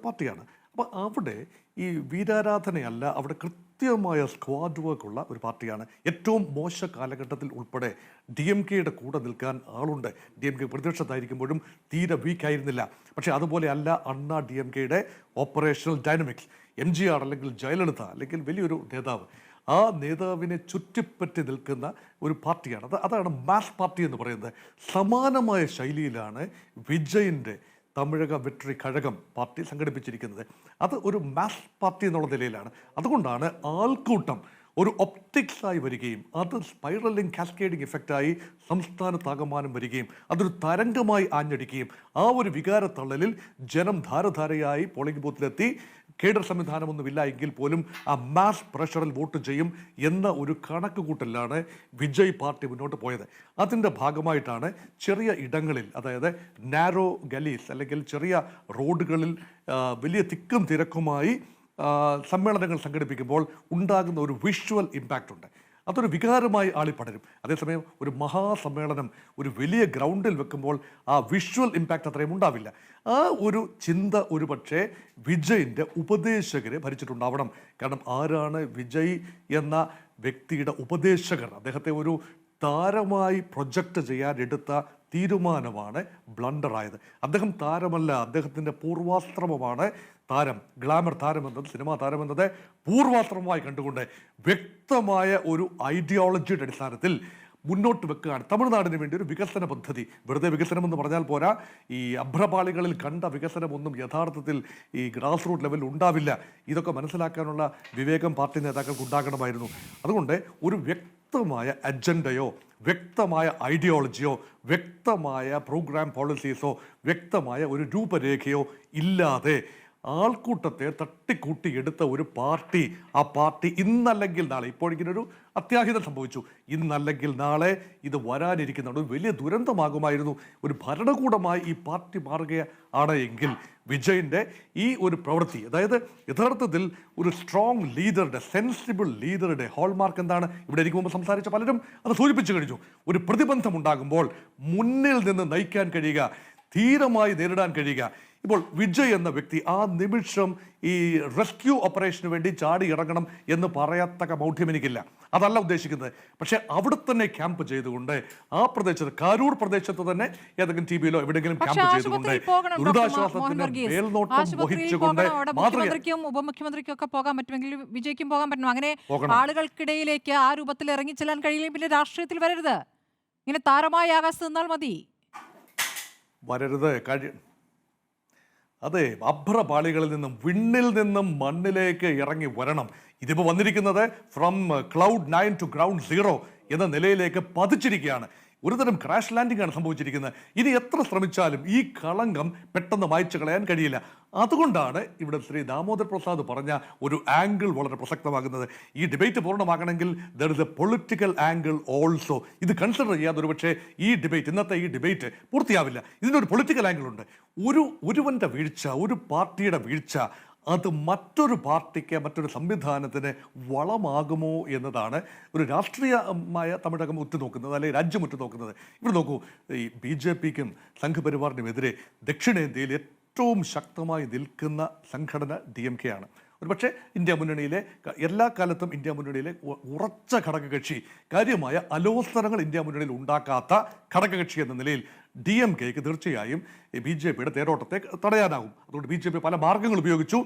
പാർട്ടിയാണ്. അപ്പോൾ അവിടെ ഈ വീരാരാധനയല്ല, അവിടെ കൃത്യമായ സ്ക്വാഡ് വർക്കുള്ള ഒരു പാർട്ടിയാണ്. ഏറ്റവും മോശ കാലഘട്ടത്തിൽ ഉൾപ്പെടെ DMKയുടെ കൂടെ നിൽക്കാൻ ആളുണ്ട്. DMK പ്രതിപക്ഷത്തായിരിക്കുമ്പോഴും തീരെ വീക്കായിരുന്നില്ല. പക്ഷേ അതുപോലെ അല്ല അണ്ണാ DMKയുടെ ഓപ്പറേഷണൽ ഡൈനമിക്സ്. MGR അല്ലെങ്കിൽ ജയലളിത അല്ലെങ്കിൽ വലിയൊരു നേതാവ്, ആ നേതാവിനെ ചുറ്റിപ്പറ്റി നിൽക്കുന്ന ഒരു പാർട്ടിയാണ്. അതാണ് മാസ് പാർട്ടി എന്ന് പറയുന്നത്. സമാനമായ ശൈലിയിലാണ് വിജയിൻ്റെ തമിഴക വെട്രി കഴകം പാർട്ടി സംഘടിപ്പിച്ചിരിക്കുന്നത്. അത് ഒരു മാസ് പാർട്ടി എന്നുള്ള നിലയിലാണ്. അതുകൊണ്ടാണ് ആൾക്കൂട്ടം ഒരു ഒപ്റ്റിക്സായി വരികയും അത് സ്പൈറലിംഗ് കാസ്കേഡിംഗ് ഇഫക്റ്റായി സംസ്ഥാനത്താകമാനം വരികയും അതൊരു തരംഗമായി ആഞ്ഞടിക്കുകയും ആ ഒരു വികാരത്തള്ളലിൽ ജനം ധാരധാരയായി പോളിംഗ് ബൂത്തിലെത്തി കേഡർ സംവിധാനമൊന്നുമില്ല എങ്കിൽ പോലും ആ മാസ് പ്രഷറിൽ വോട്ട് ചെയ്യും എന്ന ഒരു കണക്ക് കൂട്ടലിലാണ് വിജയ് പാർട്ടി മുന്നോട്ട് പോയത്. അതിൻ്റെ ഭാഗമായിട്ടാണ് ചെറിയ ഇടങ്ങളിൽ, അതായത് നാരോ ഗലീസ് അല്ലെങ്കിൽ ചെറിയ റോഡുകളിൽ വലിയ തിക്കും തിരക്കുമായി സമ്മേളനങ്ങൾ സംഘടിപ്പിക്കുമ്പോൾ ഉണ്ടാകുന്ന ഒരു വിഷ്വൽ ഇമ്പാക്റ്റ് ഉണ്ട്. അതൊരു വികാരമായി ആളിപ്പടരും. അതേസമയം ഒരു മഹാസമ്മേളനം ഒരു വലിയ ഗ്രൗണ്ടിൽ വെക്കുമ്പോൾ ആ വിഷ്വൽ ഇമ്പാക്റ്റ് അത്രയും ഉണ്ടാവില്ല. ആ ഒരു ചിന്ത ഒരു പക്ഷേ വിജയിൻ്റെ ഉപദേശകരെ ഭരിച്ചിട്ടുണ്ടാവണം. കാരണം ആരാണ് വിജയ് എന്ന വ്യക്തിയുടെ ഉപദേശകർ? അദ്ദേഹത്തെ ഒരു താരമായി പ്രൊജക്റ്റ് ചെയ്യാൻ എടുത്ത തീരുമാനമാണ് ബ്ലണ്ടറായത്. അദ്ദേഹം താരമല്ല, അദ്ദേഹത്തിൻ്റെ പൂർവാശ്രമമാണ് താരം. ഗ്ലാമർ താരം എന്നത്, സിനിമാ താരം എന്നത് പൂർവാശ്രമമായി കണ്ടുകൊണ്ട് വ്യക്തമായ ഒരു ഐഡിയോളജിയുടെ അടിസ്ഥാനത്തിൽ മുന്നോട്ട് വെക്കുകയാണ് തമിഴ്നാടിന് വേണ്ടി ഒരു വികസന പദ്ധതി. വെറുതെ വികസനം എന്ന് പറഞ്ഞാൽ പോരാ, ഈ അഭ്രപാളികളിൽ കണ്ട വികസനമൊന്നും യഥാർത്ഥത്തിൽ ഈ ഗ്രാസ് റൂട്ട് ലെവലിൽ ഉണ്ടാവില്ല. ഇതൊക്കെ മനസ്സിലാക്കാനുള്ള വിവേകം പാർട്ടി നേതാക്കൾക്ക് ഉണ്ടാകണമായിരുന്നു. അതുകൊണ്ട് ഒരു വ്യക്തമായ അജണ്ടയോ വ്യക്തമായ ഐഡിയോളജിയോ വ്യക്തമായ പ്രോഗ്രാം പോളിസീസോ വ്യക്തമായ ഒരു രൂപരേഖയോ ഇല്ലാതെ ആൾക്കൂട്ടത്തെ തട്ടിക്കൂട്ടി എടുത്ത ഒരു പാർട്ടി, ആ പാർട്ടി ഇന്നല്ലെങ്കിൽ നാളെ, ഇപ്പോൾ ഇങ്ങനൊരു അത്യാഹിതം സംഭവിച്ചു, ഇന്നല്ലെങ്കിൽ നാളെ ഇത് വരാനിരിക്കുന്നുണ്ട്, ഒരു വലിയ ദുരന്തമാകുമായിരുന്നു. ഒരു ഭരണകൂടമായി ഈ പാർട്ടി മാറുകയാണ് എങ്കിൽ വിജയൻ്റെ ഈ ഒരു പ്രവൃത്തി, അതായത് യഥാർത്ഥത്തിൽ ഒരു സ്ട്രോങ് ലീഡറുടെ, സെൻസിബിൾ ലീഡറുടെ ഹോൾമാർക്ക് എന്താണ്? ഇവിടെ എനിക്ക് മുമ്പ് സംസാരിച്ച പലരും അത് സൂചിപ്പിച്ചു കഴിഞ്ഞു. ഒരു പ്രതിബന്ധം ഉണ്ടാകുമ്പോൾ മുന്നിൽ നിന്ന് നയിക്കാൻ കഴിയുക, ധീരമായി നേരിടാൻ കഴിയുക. ഇപ്പോൾ വിജയ് എന്ന വ്യക്തി ആ നിമിഷം ഈ റെസ്ക്യൂ ഓപ്പറേഷന് വേണ്ടി ചാടി ഇറങ്ങണം എന്ന് പറയത്തക്ക മൗഢ്യം എനിക്കില്ല, അതല്ല ഉദ്ദേശിക്കുന്നത്. പക്ഷേ അവിടെ തന്നെ ക്യാമ്പ് ചെയ്തുകൊണ്ട് ആ പ്രദേശത്ത്, കാരൂർ പ്രദേശത്ത് തന്നെ ഏതെങ്കിലും ടിവിയിലോ എവിടെയെങ്കിലും ക്യാമ്പ് ചെയ്തുകൊണ്ട് ദുരിതാശ്വാസത്തിന്റെ മേൽനോട്ടം വഹിച്ചുകൊണ്ട് മുഖ്യമന്ത്രിക്കും ഉപമുഖ്യമന്ത്രിക്കും ഒക്കെ പോകാൻ പറ്റുമെങ്കിൽ വിജയ്ക്കും പോകാൻ പറ്റണം. അങ്ങനെ ആളുകൾക്കിടയിലേക്ക് ആ രൂപത്തിൽ ഇറങ്ങി ചെല്ലാൻ കഴിയില്ലെങ്കിൽ പിന്നെ രാഷ്ട്രീയത്തിൽ വരരുത്, ഇങ്ങനെ താരമായ ആകാശത്ത് നിന്നാൽ മതി. വരരുത് അതെ, അഭ്രപാളികളിൽ നിന്നും വിണ്ണിൽ നിന്നും മണ്ണിലേക്ക് ഇറങ്ങി വരണം. ഇതിപ്പോൾ വന്നിരിക്കുന്നത് ഫ്രം ക്ലൗഡ് 9 ടു ഗ്രൗണ്ട് 0 എന്ന നിലയിലേക്ക് പതിച്ചിരിക്കുകയാണ്. ഒരുതരം ക്രാഷ് ലാൻഡിംഗ് ആണ് സംഭവിച്ചിരിക്കുന്നത്. ഇനി എത്ര ശ്രമിച്ചാലും ഈ കളങ്കം പെട്ടെന്ന് മായ്ച്ചു കളയാൻ കഴിയില്ല. അതുകൊണ്ടാണ് ഇവിടെ ശ്രീ ദാമോദർ പ്രസാദ് പറഞ്ഞ ഒരു ആംഗിൾ വളരെ പ്രസക്തമാകുന്നത്. ഈ ഡിബേറ്റ് പൂർണ്ണമാകണമെങ്കിൽ there is a political angle also. ഇത് കൺസിഡർ ചെയ്യാതെ ഒരു പക്ഷേ ഈ ഡിബേറ്റ്, ഇന്നത്തെ ഈ ഡിബേറ്റ് പൂർത്തിയാവില്ല. ഇതിനൊരു പൊളിറ്റിക്കൽ ആംഗിൾ ഉണ്ട്. ഒരുവന്റെ വീഴ്ച, ഒരു പാർട്ടിയുടെ വീഴ്ച, അത് മറ്റൊരു പാർട്ടിക്ക്, മറ്റൊരു സംവിധാനത്തിന് വളമാകുമോ എന്നതാണ് ഒരു രാഷ്ട്രീയമായ തമിഴകം ഉറ്റുനോക്കുന്നത്, അല്ലെങ്കിൽ രാജ്യം ഉറ്റുനോക്കുന്നത്. ഇവിടെ നോക്കൂ, ഈ BJPക്കും സംഘപരിവാറിനുമെതിരെ ദക്ഷിണേന്ത്യയിൽ ഏറ്റവും ശക്തമായി നിൽക്കുന്ന സംഘടന DMK ആണ്. ഒരുപക്ഷെ ഇന്ത്യ മുന്നണിയിലെ, എല്ലാ കാലത്തും ഇന്ത്യ മുന്നണിയിലെ ഉറച്ച ഘടകകക്ഷി, കാര്യമായ അലോസരങ്ങൾ ഇന്ത്യ മുന്നണിയിൽ ഉണ്ടാക്കാത്ത ഘടകകക്ഷി എന്ന നിലയിൽ DMKക്ക് തീർച്ചയായും BJPയുടെ തേരോട്ടത്തെ തടയാനാകും. അതുകൊണ്ട് BJP പല മാർഗങ്ങൾ ഉപയോഗിച്ചു.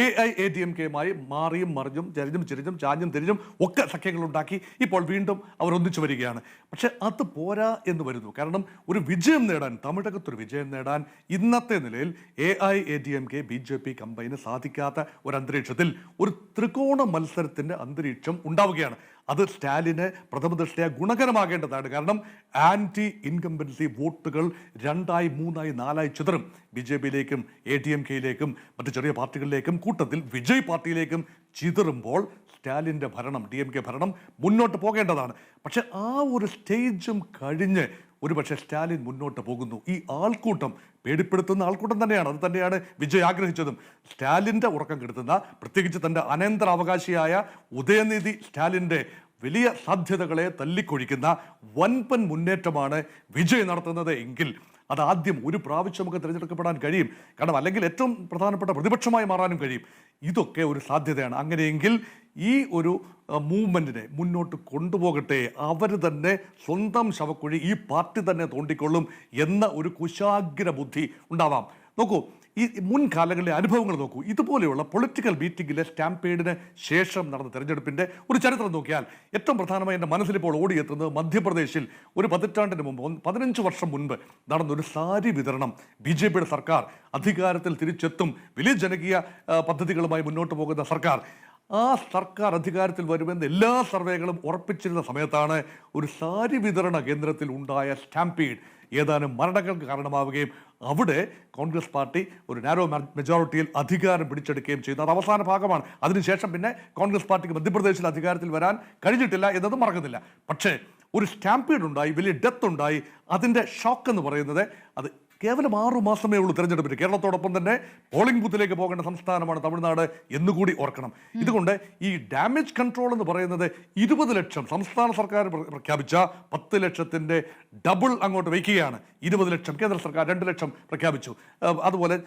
AIADMKയുമായി മാറിയും മറിഞ്ഞും ചരിഞ്ഞും ചിരിഞ്ഞും ചാഞ്ഞും തിരിഞ്ഞും ഒക്കെ സഖ്യങ്ങളുണ്ടാക്കി ഇപ്പോൾ വീണ്ടും അവർ ഒന്നിച്ചു വരികയാണ്. പക്ഷെ അത് പോരാ എന്ന് വരുന്നു. കാരണം ഒരു വിജയം നേടാൻ, തമിഴകത്തൊരു വിജയം നേടാൻ ഇന്നത്തെ നിലയിൽ AIADMK BJP കമ്പൈന് സാധിക്കാത്ത ഒരു അന്തരീക്ഷത്തിൽ ഒരു ത്രികോണ മത്സരത്തിൻ്റെ അന്തരീക്ഷം ഉണ്ടാവുകയാണ്. അത് സ്റ്റാലിന് പ്രഥമദൃഷ്ട്യാ ഗുണകരമാകേണ്ടതാണ്. കാരണം ആൻറ്റി ഇൻകംബൻസി വോട്ടുകൾ 2ആയി 3ആയി 4ആയി ചിതറും. BJPയിലേക്കും ADMKയിലേക്കും മറ്റു ചെറിയ പാർട്ടികളിലേക്കും കൂട്ടത്തിൽ വിജയ് പാർട്ടിയിലേക്കും ചിതറുമ്പോൾ സ്റ്റാലിൻ്റെ ഭരണം, DMK ഭരണം മുന്നോട്ട് പോകേണ്ടതാണ്. പക്ഷെ ആ ഒരു സ്റ്റേജും കഴിഞ്ഞ് ഒരുപക്ഷെ സ്റ്റാലിൻ മുന്നോട്ട് പോകുന്നു. ഈ ആൾക്കൂട്ടം പേടിപ്പെടുത്തുന്ന ആൾക്കൂട്ടം തന്നെയാണ്. അത് തന്നെയാണ് വിജയ് ആഗ്രഹിച്ചതും. സ്റ്റാലിൻ്റെ ഉറക്കം കെടുത്തുന്ന, പ്രത്യേകിച്ച് തൻ്റെ അനന്തരാവകാശിയായ ഉദയനിധി സ്റ്റാലിൻ്റെ വലിയ സാധ്യതകളെ തല്ലിക്കൊഴിക്കുന്ന വൻപൻ മുന്നേറ്റമാണ് വിജയ് നടത്തുന്നത് എങ്കിൽ അത് ആദ്യം ഒരു പ്രാവശ്യമൊക്കെ തിരഞ്ഞെടുക്കപ്പെടാൻ കഴിയും. കാരണം അല്ലെങ്കിൽ ഏറ്റവും പ്രധാനപ്പെട്ട പ്രതിപക്ഷമായി മാറാനും കഴിയും. ഇതൊക്കെ ഒരു സാധ്യതയാണ്. അങ്ങനെയെങ്കിൽ ഈ ഒരു മൂവ്മെൻറ്റിനെ മുന്നോട്ട് കൊണ്ടുപോകട്ടെ, അവർ തന്നെ സ്വന്തം ശവക്കുഴി ഈ പാർട്ടി തന്നെ തോണ്ടിക്കൊള്ളും എന്ന ഒരു കുശാഗ്ര ബുദ്ധി ഉണ്ടാവാം. നോക്കൂ, ഈ മുൻകാലങ്ങളിലെ അനുഭവങ്ങൾ നോക്കൂ. ഇതുപോലെയുള്ള പൊളിറ്റിക്കൽ മീറ്റിംഗിലെ സ്റ്റാമ്പേഡിന് ശേഷം നടന്ന തെരഞ്ഞെടുപ്പിൻ്റെ ഒരു ചരിത്രം നോക്കിയാൽ ഏറ്റവും പ്രധാനമായി എൻ്റെ മനസ്സിലിപ്പോൾ ഓടിയെത്തുന്നത് മധ്യപ്രദേശിൽ ഒരു പതിറ്റാണ്ടിന് മുമ്പ്, 15 വർഷം മുൻപ് നടന്നൊരു സാരി വിതരണം. BJPയുടെ സർക്കാർ അധികാരത്തിൽ തിരിച്ചെത്തും, വലിയ ജനകീയ പദ്ധതികളുമായി മുന്നോട്ട് പോകുന്ന സർക്കാർ. ആ സർക്കാർ അധികാരത്തിൽ വരുമെന്ന് എല്ലാ സർവേകളും ഉറപ്പിച്ചിരുന്ന സമയത്താണ് ഒരു സാരി വിതരണ കേന്ദ്രത്തിൽ ഉണ്ടായ സ്റ്റാമ്പീഡ് ഏതാനും മരണങ്ങൾക്ക് കാരണമാവുകയും അവിടെ കോൺഗ്രസ് പാർട്ടി ഒരു നാരോ മെജോറിറ്റിയിൽ അധികാരം പിടിച്ചെടുക്കുകയും ചെയ്യുന്നു. അത് അവസാന ഭാഗമാണ്. അതിനുശേഷം പിന്നെ കോൺഗ്രസ് പാർട്ടിക്ക് മധ്യപ്രദേശിൽ അധികാരത്തിൽ വരാൻ കഴിഞ്ഞിട്ടില്ല എന്നത് മറക്കുന്നില്ല. പക്ഷേ ഒരു സ്റ്റാമ്പീഡ് ഉണ്ടായി, വലിയ ഡെത്ത് ഉണ്ടായി. അതിൻ്റെ ഷോക്ക് എന്ന് പറയുന്നത് അത് കേവലം 6 മാസമേ ഉള്ളൂ തെരഞ്ഞെടുപ്പിന്. കേരളത്തോടൊപ്പം തന്നെ പോളിംഗ് ബൂത്തിലേക്ക് പോകേണ്ട സംസ്ഥാനമാണ് തമിഴ്നാട് എന്നുകൂടി ഓർക്കണം. ഇതുകൊണ്ട് ഈ ഡാമേജ് കൺട്രോൾ എന്ന് പറയുന്നത് 20 ലക്ഷം സംസ്ഥാന സർക്കാർ പ്രഖ്യാപിച്ച 10 ലക്ഷത്തിൻ്റെ ഡബിൾ അങ്ങോട്ട് വയ്ക്കുകയാണ്. 20 ലക്ഷം കേന്ദ്ര സർക്കാർ 2 ലക്ഷം പ്രഖ്യാപിച്ചു. അതുപോലെ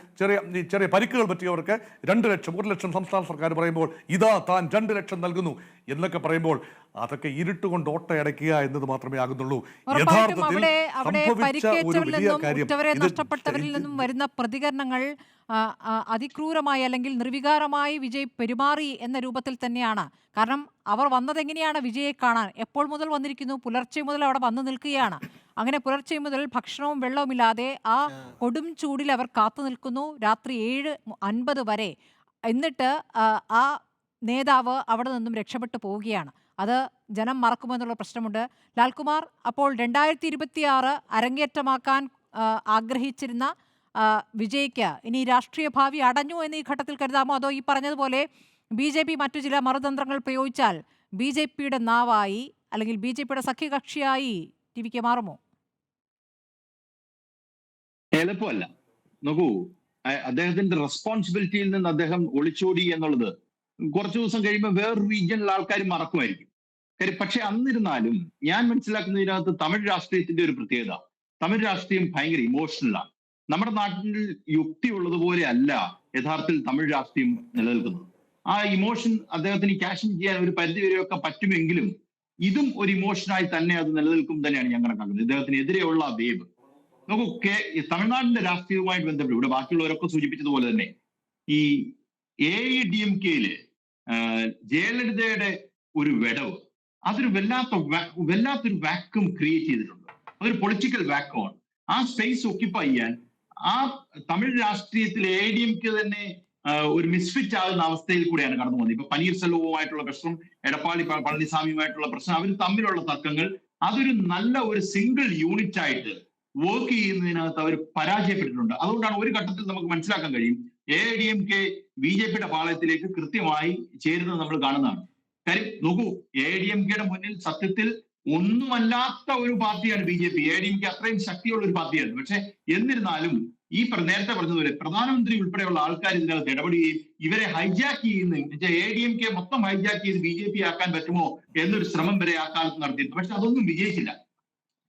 ചെറിയ പരിക്കുകൾ പറ്റിയവർക്ക് 2 ലക്ഷം, 1 ലക്ഷം സംസ്ഥാന സർക്കാർ പറയുമ്പോൾ ഇതാ താൻ 2 ലക്ഷം നൽകുന്നു എന്നൊക്കെ പറയുമ്പോൾ അതൊക്കെ ഇരുട്ടുകൊണ്ട് ഓട്ടയടയ്ക്കുക എന്നത് മാത്രമേ ആകുന്നുള്ളൂ. യഥാർത്ഥത്തിൽ സംഭവിച്ച ഒരു വലിയ കാര്യം, നഷ്ടപ്പെട്ടവരിൽ നിന്നും വരുന്ന പ്രതികരണങ്ങൾ അതിക്രൂരമായി അല്ലെങ്കിൽ നിർവികാരമായി വിജയ് പെരുമാറി എന്ന രൂപത്തിൽ തന്നെയാണ്. കാരണം അവർ വന്നതെങ്ങനെയാണ് വിജയെ കാണാൻ? എപ്പോൾ മുതൽ വന്നിരിക്കുന്നു? പുലർച്ചെ മുതൽ അവിടെ വന്നു നിൽക്കുകയാണ്. അങ്ങനെ പുലർച്ചെ മുതൽ ഭക്ഷണവും വെള്ളവുമില്ലാതെ ആ കൊടും ചൂടിൽ അവർ കാത്തു നിൽക്കുന്നു, രാത്രി 7:50 വരെ. എന്നിട്ട് ആ നേതാവ് അവിടെ നിന്നും രക്ഷപ്പെട്ടു പോവുകയാണ്. അത് ജനം മറക്കുമോ എന്നുള്ള പ്രശ്നമുണ്ട്. ലാൽകുമാർ, അപ്പോൾ 2026 അരങ്ങേറ്റമാക്കാൻ ആഗ്രഹിച്ചിരുന്ന വിജയ്ക്ക് ഇനി രാഷ്ട്രീയ ഭാവി അടഞ്ഞു എന്ന് ഈ ഘട്ടത്തിൽ കരുതാമോ? അതോ ഈ പറഞ്ഞതുപോലെ BJP മറ്റു ചില മറുതന്ത്രങ്ങൾ പ്രയോഗിച്ചാൽ BJPയുടെ നാവായി അല്ലെങ്കിൽ BJPയുടെ സഖ്യകക്ഷിയായി TVK മാറുമോ? എളുപ്പമല്ല. നോക്കൂ, അദ്ദേഹത്തിന്റെ റെസ്പോൺസിബിലിറ്റിയിൽ നിന്ന് അദ്ദേഹം ഒളിച്ചോടി എന്നുള്ളത് കുറച്ചു ദിവസം കഴിയുമ്പോൾ വേറൊരു റീജിയനിൽ ആൾക്കാർ മറക്കുമായിരിക്കും. പക്ഷെ അന്നിരുന്നാലും ഞാൻ മനസ്സിലാക്കുന്നതിനകത്ത് തമിഴ് രാഷ്ട്രീയത്തിന്റെ ഒരു പ്രത്യേകത, തമിഴ് രാഷ്ട്രീയം ഭയങ്കര ഇമോഷണലാണ്. നമ്മുടെ നാട്ടിൽ യുക്തിയുള്ളതുപോലെ അല്ല യഥാർത്ഥത്തിൽ തമിഴ് രാഷ്ട്രീയം നിലനിൽക്കുന്നത്. ആ ഇമോഷൻ അദ്ദേഹത്തിന് ക്യാഷ് ചെയ്യാൻ ഒരു പരിധി വരെയൊക്കെ പറ്റുമെങ്കിലും ഇതും ഒരു ഇമോഷനായി തന്നെ അത് നിലനിൽക്കും തന്നെയാണ് ഞാൻ കണക്കാക്കുന്നത്. ഇദ്ദേഹത്തിനെതിരെയുള്ള വേവ് നോക്കൂ, തമിഴ്നാടിന്റെ രാഷ്ട്രീയവുമായിട്ട് ബന്ധപ്പെട്ട് ഇവിടെ ബാക്കിയുള്ളവരൊക്കെ സൂചിപ്പിച്ചതുപോലെ തന്നെ ഈ AIDMKയില് ജയലളിതയുടെ ഒരു വിടവ് അതൊരു വല്ലാത്തൊരു വാക്വം ക്രിയേറ്റ് ചെയ്തിട്ടുണ്ട്. അതൊരു പൊളിറ്റിക്കൽ വാക്വമാണ്. ആ സ്പേസ് ഒക്യുപ്പൈ ചെയ്യാൻ ആ തമിഴ് രാഷ്ട്രീയത്തിൽ AIDMK തന്നെ ഒരു മിസ്ഫിറ്റ് ആകുന്ന അവസ്ഥയിൽ കൂടെയാണ് കടന്നു പോകുന്നത്. ഇപ്പൊ പനീർസെൽവവുമായിട്ടുള്ള പ്രശ്നം, എടപ്പാടി പളനിസ്വാമിയുമായിട്ടുള്ള പ്രശ്നം, അവർ തമ്മിലുള്ള തർക്കങ്ങൾ അതൊരു നല്ല ഒരു സിംഗിൾ യൂണിറ്റ് ആയിട്ട് വർക്ക് ചെയ്യുന്നതിനകത്ത് അവർ പരാജയപ്പെട്ടിട്ടുണ്ട്. അതുകൊണ്ടാണ് ഒരു ഘട്ടത്തിൽ നമുക്ക് മനസ്സിലാക്കാൻ കഴിയും AIDMK BJPയുടെ പാളയത്തിലേക്ക് കൃത്യമായി ചേരുന്നത് നമ്മൾ കാണുന്നതാണ്. കാര്യം നോക്കൂ, AIDMKയുടെ മുന്നിൽ സത്യത്തിൽ ഒന്നുമല്ലാത്ത ഒരു പാർട്ടിയാണ് BJP. AIDMK അത്രയും ശക്തിയുള്ള ഒരു പാർട്ടിയാണ്. പക്ഷെ എന്നിരുന്നാലും ഈ നേരത്തെ പറഞ്ഞതുപോലെ പ്രധാനമന്ത്രി ഉൾപ്പെടെയുള്ള ആൾക്കാർ ഇതിനകത്ത് ഇടപെടുകയും ഇവരെ ഹൈജാക്ക് ചെയ്യുന്ന AIDMK മൊത്തം ഹൈജാക്ക് ചെയ്ത് BJP ആക്കാൻ പറ്റുമോ എന്നൊരു ശ്രമം വരെ ആ കാലത്ത് നടത്തിയിരുന്നു. പക്ഷെ അതൊന്നും വിജയിച്ചില്ല.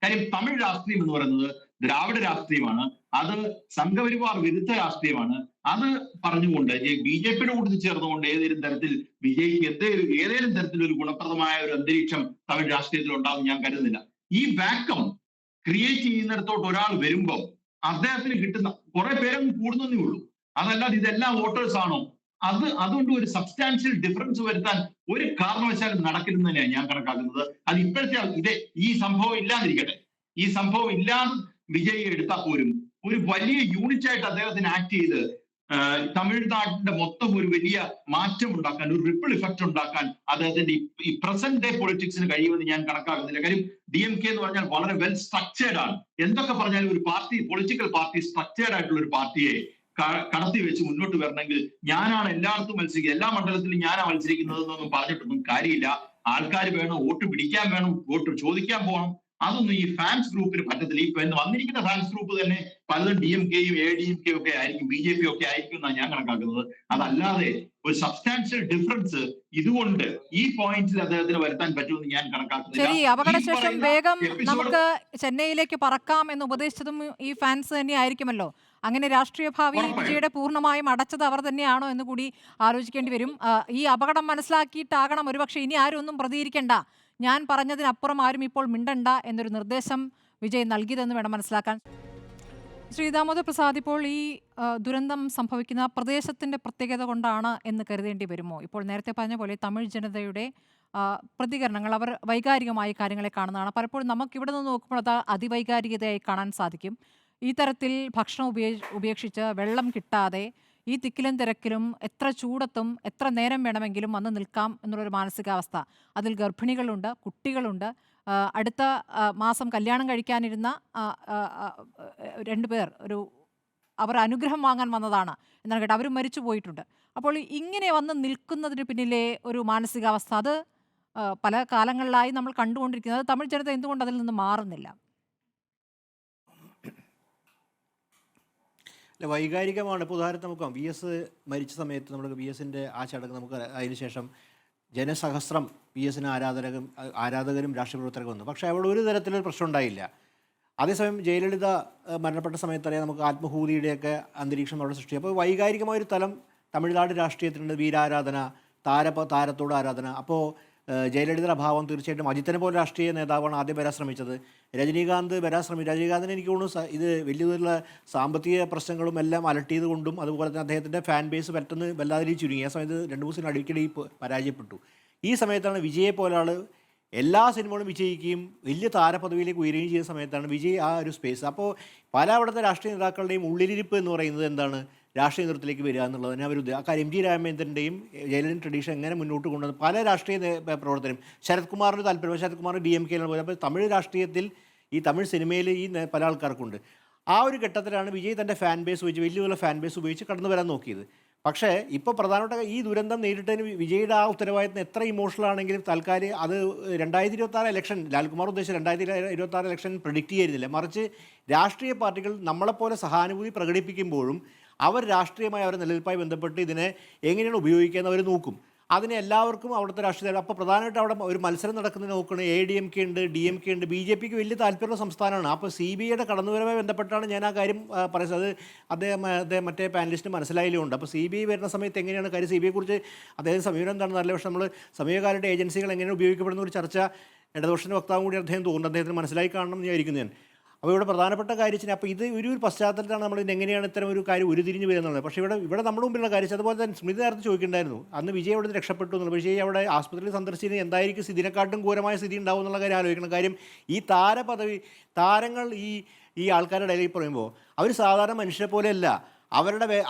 കാര്യം തമിഴ് രാഷ്ട്രീയം എന്ന് പറയുന്നത് ദ്രാവിഡ രാഷ്ട്രീയമാണ്, അത് സംഘപരിവാർ വിരുദ്ധ രാഷ്ട്രീയമാണ്. അത് പറഞ്ഞുകൊണ്ട് BJPയുടെ കൂട്ടത്തിൽ ചേർന്നുകൊണ്ട് ഏതെങ്കിലും തരത്തിൽ വിജയിക്ക് ഏതെങ്കിലും തരത്തിലൊരു ഗുണപ്രദമായ ഒരു അന്തരീക്ഷം തമിഴ് രാഷ്ട്രീയത്തിൽ ഉണ്ടാകും ഞാൻ കരുതുന്നില്ല. ഈ വാക്കം ക്രിയേറ്റ് ചെയ്യുന്നിടത്തോട്ട് ഒരാൾ വരുമ്പോൾ അദ്ദേഹത്തിന് കിട്ടുന്ന കുറെ പേരൊന്നും കൂടുന്നേ ഉള്ളൂ. അതല്ലാതെ ഇതെല്ലാം വോട്ടേഴ്സ് ആണോ? അതുകൊണ്ട് ഒരു സബ്സ്റ്റാൻഷ്യൽ ഡിഫറൻസ് വരുത്താൻ ഒരു കാരണവശാലും നടക്കില്ലെന്ന് തന്നെയാണ് ഞാൻ കണക്കാക്കുന്നത്. അത് ഇപ്പോഴത്തെ ഈ സംഭവം ഇല്ലാതിരിക്കട്ടെ, ഈ സംഭവം ഇല്ലാതെ വിജയ് എടുത്താൽ പോലും ഒരു വലിയ യൂണിറ്റ് ആയിട്ട് അദ്ദേഹത്തിന് ആക്ട് ചെയ്ത് തമിഴ്നാടിന്റെ മൊത്തം ഒരു വലിയ മാറ്റം ഉണ്ടാക്കാൻ, ഒരു റിപ്പിൾ ഇഫക്റ്റ് ഉണ്ടാക്കാൻ അദ്ദേഹത്തിന്റെ ഈ പ്രസന്റ് ഡേ പൊളിറ്റിക്സിന് കഴിയുമെന്ന് ഞാൻ കണക്കാക്കുന്നില്ല. കാര്യം DMK എന്ന് പറഞ്ഞാൽ വളരെ വെൽ സ്ട്രക്ചേർഡ് ആണ്. എന്തൊക്കെ പറഞ്ഞാലും ഒരു പാർട്ടി, പൊളിറ്റിക്കൽ പാർട്ടി സ്ട്രക്ചേർഡ് ആയിട്ടുള്ള ഒരു പാർട്ടിയെ കടത്തി വെച്ച് മുന്നോട്ട് വരണമെങ്കിൽ ഞാനാണ് എല്ലായിടത്തും മത്സരിക്കുക, എല്ലാ മണ്ഡലത്തിലും ഞാനാണ് മത്സരിക്കുന്നതെന്നൊന്നും പറഞ്ഞിട്ടൊന്നും കാര്യമില്ല. ആൾക്കാർ വേണം, വോട്ട് പിടിക്കാൻ വേണം, വോട്ട് ചോദിക്കാൻ പോകണം. അതൊന്നും ഈ ഫാൻസ് ഗ്രൂപ്പിന് പറ്റത്തില്ല. ഈ വന്നിരിക്കുന്ന ഫാൻസ് ഗ്രൂപ്പ് തന്നെ പലതും DMKയും AIDMKയും ഒക്കെ ആയിരിക്കും, BJP ഒക്കെ ആയിരിക്കും എന്നാണ് ഞാൻ കണക്കാക്കുന്നത്. അതല്ലാതെ ഒരു സബ്സ്റ്റാൻഷ്യൽ ഡിഫറൻസ് ഇതുകൊണ്ട് ഈ പോയിന്റിൽ അദ്ദേഹത്തിന് വരുത്താൻ പറ്റുമെന്ന് ഞാൻ കണക്കാക്കുന്നില്ല. ശരി, അപകടശേഷം വേഗം നമുക്ക് ചെന്നൈയിലേക്ക് പറക്കാം എന്ന് ഉപദേശിച്ചതും ഈ ഫാൻസ് തന്നെ ആയിരിക്കുമല്ലോ. അങ്ങനെ രാഷ്ട്രീയ ഭാവി വിജയുടെ പൂർണ്ണമായും അടച്ചത് അവർ തന്നെയാണോ എന്ന് കൂടി ആലോചിക്കേണ്ടി വരും. ഈ അപകടം മനസ്സിലാക്കിയിട്ടാകണം ഒരുപക്ഷെ ഇനി ആരും ഒന്നും പ്രതികരിക്കേണ്ട, ഞാൻ പറഞ്ഞതിനപ്പുറം ആരും ഇപ്പോൾ മിണ്ടണ്ട എന്നൊരു നിർദ്ദേശം വിജയ് നൽകിയതെന്ന് വേണം മനസ്സിലാക്കാൻ. ശ്രീ ദാമോദർ പ്രസാദ്, ഇപ്പോൾ ഈ ദുരന്തം സംഭവിക്കുന്ന പ്രദേശത്തിൻ്റെ പ്രത്യേകത കൊണ്ടാണ് എന്ന് കരുതേണ്ടി വരുമോ? ഇപ്പോൾ നേരത്തെ പറഞ്ഞ പോലെ തമിഴ് ജനതയുടെ പ്രതികരണങ്ങൾ, അവർ വൈകാരികമായി കാര്യങ്ങളെ കാണുന്നതാണ്. പലപ്പോഴും നമുക്കിവിടെ നിന്ന് നോക്കുമ്പോൾ അത് അതിവൈകാരികതയായി കാണാൻ സാധിക്കും. ഈ തരത്തിൽ ഭക്ഷണം ഉപേക്ഷിച്ച് വെള്ളം കിട്ടാതെ ഈ തിക്കിലും തിരക്കിലും എത്ര ചൂടത്തും എത്ര നേരം വേണമെങ്കിലും വന്ന് നിൽക്കാം എന്നുള്ളൊരു മാനസികാവസ്ഥ. അതിൽ ഗർഭിണികളുണ്ട്, കുട്ടികളുണ്ട്. അടുത്ത മാസം കല്യാണം കഴിക്കാനിരുന്ന 2 പേർ അവർ അനുഗ്രഹം വാങ്ങാൻ വന്നതാണ് എന്നാണ് കേട്ടോ, അവരും മരിച്ചു പോയിട്ടുണ്ട്. അപ്പോൾ ഇങ്ങനെ വന്ന് നിൽക്കുന്നതിന് പിന്നിലെ ഒരു മാനസികാവസ്ഥ, അത് പല കാലങ്ങളിലായി നമ്മൾ കണ്ടുകൊണ്ടിരിക്കുന്നത്. തമിഴ് ജനത എന്തുകൊണ്ട് അതിൽ നിന്ന് മാറുന്നില്ല? വൈകാരികമാണ്. ഇപ്പോൾ ഉദാഹരണത്തിന് നമുക്ക് VS മരിച്ച സമയത്ത് നമ്മൾ VSൻ്റെ ആ ചടങ്ങ് നമുക്ക് അതിനുശേഷം ജനസഹസ്രം VSന് ആരാധകരും രാഷ്ട്രീയ പ്രവർത്തകരും വന്നു. പക്ഷേ അവിടെ ഒരു തരത്തിലൊരു പ്രശ്നം ഉണ്ടായില്ല. അതേസമയം ജയലളിത മരണപ്പെട്ട സമയത്തറിയാം നമുക്ക് ആത്മഹൂതിയുടെയൊക്കെ അന്തരീക്ഷം അവിടെ സൃഷ്ടിച്ചു. അപ്പോൾ വൈകാരികമായൊരു തലം തമിഴ്നാട് രാഷ്ട്രീയത്തിനുണ്ട്. വീരാരാധന, താരത്തോട് ആരാധന. അപ്പോൾ ജയലളിതയുടെ അഭാവം തീർച്ചയായിട്ടും അജിത്തിനെ പോലെ രാഷ്ട്രീയ നേതാവാണ് ആദ്യം വരാൻ ശ്രമിച്ചത്. രജനീകാന്തിന് എനിക്ക് തോന്നുന്നു ഇത് വലിയ തോതിലുള്ള സാമ്പത്തിക പ്രശ്നങ്ങളും എല്ലാം അലട്ടിയത് കൊണ്ടും അതുപോലെ തന്നെ അദ്ദേഹത്തിൻ്റെ ഫാൻ ബേസ് പെട്ടെന്ന് വല്ലാതെ ചുരുങ്ങി. ആ സമയത്ത് 2 ദിവസം അടിക്കടി പരാജയപ്പെട്ടു. ഈ സമയത്താണ് വിജയെ പോലെ ആൾ എല്ലാ സിനിമകളും വിജയിക്കുകയും വലിയ താരപദവിയിലേക്ക് ഉയരുകയും ചെയ്യുന്ന സമയത്താണ് വിജയ് ആ ഒരു സ്പേസ്. അപ്പോൾ പല അവിടുത്തെ രാഷ്ട്രീയ നേതാക്കളുടെയും ഉള്ളിലിരിപ്പ് എന്ന് പറയുന്നത് എന്താണ്? രാഷ്ട്രീയ നേതൃത്വത്തിലേക്ക് വരിക എന്നുള്ളതിന് അവർ ആ കാര്യം MG രാമേന്ദ്രൻ്റെയും ജയലളിതൻ ട്രഡീഷൻ എങ്ങനെ മുന്നോട്ട് കൊണ്ടുവന്ന് പല രാഷ്ട്രീയ പ്രവർത്തനം, ശരത് കുമാറിന് താല്പര്യം, ശരത് കുമാർ DMK പോലെ. അപ്പോൾ തമിഴ് രാഷ്ട്രീയത്തിൽ ഈ തമിഴ് സിനിമയിൽ ഈ പല ആൾക്കാർക്കുണ്ട്. ആ ഒരു ഘട്ടത്തിലാണ് വിജയ് തൻ്റെ ഫാൻ ബേസ് ഉപയോഗിച്ച് വലിയ ഫാൻ ബേസ് ഉപയോഗിച്ച് കടന്നു വരാൻ നോക്കിയത്. പക്ഷേ ഇപ്പോൾ പ്രധാനപ്പെട്ട ഈ ദുരന്തം നേരിട്ടതിന് വിജയുടെ ആ ഉത്തരവാദിത്തം എത്ര ഇമോഷണൽ ആണെങ്കിലും തൽക്കാലം അത് 2026 ഇലക്ഷൻ ലാൽകുമാർ ഉദ്ദേശിച്ച 2026 ഇലക്ഷൻ പ്രിഡിക്റ്റ് ചെയ്യുന്നില്ല. മറിച്ച് രാഷ്ട്രീയ പാർട്ടികൾ നമ്മളെപ്പോലെ സഹാനുഭൂതി പ്രകടിപ്പിക്കുമ്പോഴും അവർ രാഷ്ട്രീയമായി അവരുടെ നിലനിൽപ്പുമായി ബന്ധപ്പെട്ട് ഇതിനെ എങ്ങനെയാണ് ഉപയോഗിക്കുക എന്ന് അവർ നോക്കും. അതിന് എല്ലാവർക്കും അവിടുത്തെ രാഷ്ട്രീയ അപ്പോൾ പ്രധാനമായിട്ട് അവിടെ ഒരു മത്സരം നടക്കുന്നത് നോക്കുന്നത് ADMK ഉണ്ട്, DMK ഉണ്ട്, BJPക്ക് വലിയ താല്പര്യമുള്ള സംസ്ഥാനമാണ്. അപ്പോൾ CBIയുടെ കടന്നുവരവുമായി ബന്ധപ്പെട്ടാണ് ഞാൻ ആ കാര്യം പറയുന്നത്. അദ്ദേഹം മറ്റേ പാനലിസ്റ്റിന് മനസ്സിലായതുകൊണ്ട് അപ്പോൾ CBI വരുന്ന സമയത്ത് എങ്ങനെയാണ് കാര്യം, CBIയെക്കുറിച്ച് അദ്ദേഹം സമീപനം എന്താണെന്ന് അറിയില്ല. പക്ഷേ നമ്മൾ സമീപകാലത്തെ ഏജൻസികൾ എങ്ങനെ ഉപയോഗിക്കപ്പെടുന്ന ഒരു ചർച്ച ഇടതുപക്ഷത്തിൻ്റെ വക്താവും കൂടി അദ്ദേഹം തോന്നുന്നു, അദ്ദേഹത്തിന് മനസ്സിലായി കാണണം എന്ന് വിചാരിക്കുന്നു ഞാൻ. അപ്പോൾ ഇവിടെ പ്രധാനപ്പെട്ട കാര്യത്തിന് അപ്പോൾ ഇത് ഒരു പശ്ചാത്തലത്തിലാണ് നമ്മൾ എങ്ങനെയാണ് ഇത്തരം ഒരു കാര്യം ഉരുതിരിഞ്ഞ് വരുന്നത്. പക്ഷേ ഇവിടെ നമ്മുടെ മുമ്പിലുള്ള കാര്യം അതുപോലെ തന്നെ സ്മൃതി നേരത്തെ ചോദിക്കേണ്ടായിരുന്നു, അന്ന് വിജയ് അവിടെ നിന്ന് രക്ഷപ്പെട്ടു എന്നുള്ളത്. വിജയ് അവിടെ ആസ്പത്രിയിൽ സന്ദർശിച്ചതിന് എന്തായിരിക്കും ഇതിനെക്കാട്ടും ഘോരമായ സ്ഥിതി ഉണ്ടാവും എന്നുള്ള കാര്യം ആലോചിക്കണം. കാര്യം ഈ താരങ്ങൾ ഈ ആൾക്കാരുടെ ഇടയിൽ പറയുമ്പോൾ അവർ സാധാരണ മനുഷ്യരെ പോലെയല്ല,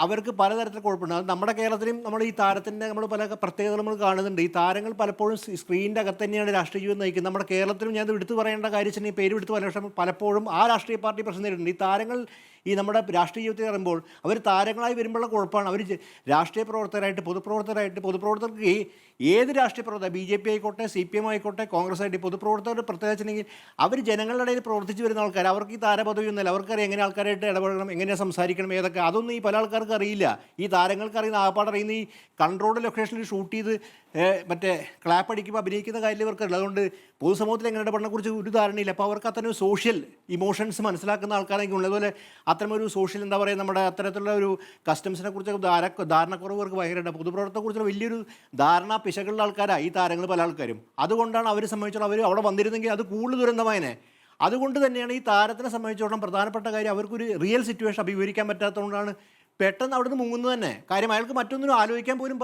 അവർക്ക് പലതരത്തിൽ കുഴപ്പമുണ്ട്. അത് നമ്മുടെ കേരളത്തിലും നമ്മൾ ഈ താരത്തിൻ്റെ നമ്മൾ പല പ്രത്യേകതകൾ നമ്മൾ കാണുന്നുണ്ട്. ഈ താരങ്ങൾ പലപ്പോഴും സ്ക്രീനിൻ്റെ അകത്ത് തന്നെയാണ് രാഷ്ട്രീയ ജീവിതം നയിക്കുന്നത്. നമ്മുടെ കേരളത്തിലും ഞാൻ എടുത്തു പറയേണ്ട കാര്യം ഈ പേര് എടുത്ത് പക്ഷേ പലപ്പോഴും ആ രാഷ്ട്രീയ പാർട്ടി പ്രശ്നം നേരിടുന്നുണ്ട്. ഈ താരങ്ങൾ ഈ നമ്മുടെ രാഷ്ട്രീയ ജീവിതത്തിൽ പറയുമ്പോൾ അവർ താരങ്ങളായി വരുമ്പോഴുള്ള കുഴപ്പമാണ്. അവർ രാഷ്ട്രീയ പ്രവർത്തകരായിട്ട് പൊതുപ്രവർത്തകർക്ക് ഏത് രാഷ്ട്രീയ പ്രവർത്തകർ BJP ആയിക്കോട്ടെ, CPM ആയിക്കോട്ടെ, കോൺഗ്രസ് ആയിട്ട് പൊതുപ്രവർത്തകരുടെ പ്രത്യേകിച്ചുണ്ടെങ്കിൽ അവർ ജനങ്ങളുടെ ഇടയിൽ പ്രവർത്തിച്ച് വരുന്ന ആൾക്കാർ, അവർക്ക് ഈ താരപദവിയൊന്നുമില്ല. അവർക്കറിയാം എങ്ങനെ ആൾക്കാരായിട്ട് ഇടപെടണം, എങ്ങനെ സംസാരിക്കണം, ഏതൊക്കെ അതൊന്നും ഈ പല ആൾക്കാർക്ക് അറിയില്ല. ഈ താരങ്ങൾക്ക് അറിയുന്ന ആപ്പാടറിയുന്ന ഈ കൺട്രോൾഡ് ലൊക്കേഷനിൽ ഷൂട്ട് ചെയ്ത് മറ്റേ ക്ലാപ്പ് അടിക്കുമ്പോൾ അഭിനയിക്കുന്ന കാര്യം ഇവർക്കറിയില്ല. അതുകൊണ്ട് പൊതുസമൂഹത്തിൽ എങ്ങനെ ഇടപെടണക്കുറിച്ച് ഒരു ധാരണയില്ല. അപ്പോൾ അവർക്ക് അത്തരം സോഷ്യൽ ഇമോഷൻസ് മനസ്സിലാക്കുന്ന ആൾക്കാരെങ്കിൽ ഉള്ളത്. അതുപോലെ അത്തരമൊരു സോഷ്യൽ എന്താ പറയുക, നമ്മുടെ അത്തരത്തിലുള്ള ഒരു കസ്റ്റംസിനെ കുറിച്ചൊക്കെ ധാരണക്കുറവർക്ക് ഭയങ്കരമായിട്ട് പൊതുപ്രവർത്തനത്തെക്കുറിച്ചുള്ള വലിയൊരു ധാരണ പിശകുള്ള ആൾക്കാരാണ് ഈ താരങ്ങൾ പല ആൾക്കാരും. അതുകൊണ്ടാണ് അവരെ സംബന്ധിച്ചോളം അവർ അവിടെ വന്നിരുന്നെങ്കിൽ അത് കൂടുതൽ ദുരന്തമായനെ. അതുകൊണ്ട് തന്നെയാണ് ഈ താരത്തിനെ സംബന്ധിച്ചോളം പ്രധാനപ്പെട്ട കാര്യം അവർക്കൊരു റിയൽ സിറ്റുവേഷൻ അഭിമുഖീകരിക്കാൻ പറ്റാത്തതുകൊണ്ടാണ് പെട്ടെന്ന് അവിടെ നിന്ന് മുങ്ങുന്നത് തന്നെ. കാര്യം അയാൾക്ക് മറ്റൊന്നിനും ആലോചിക്കാൻ പോലും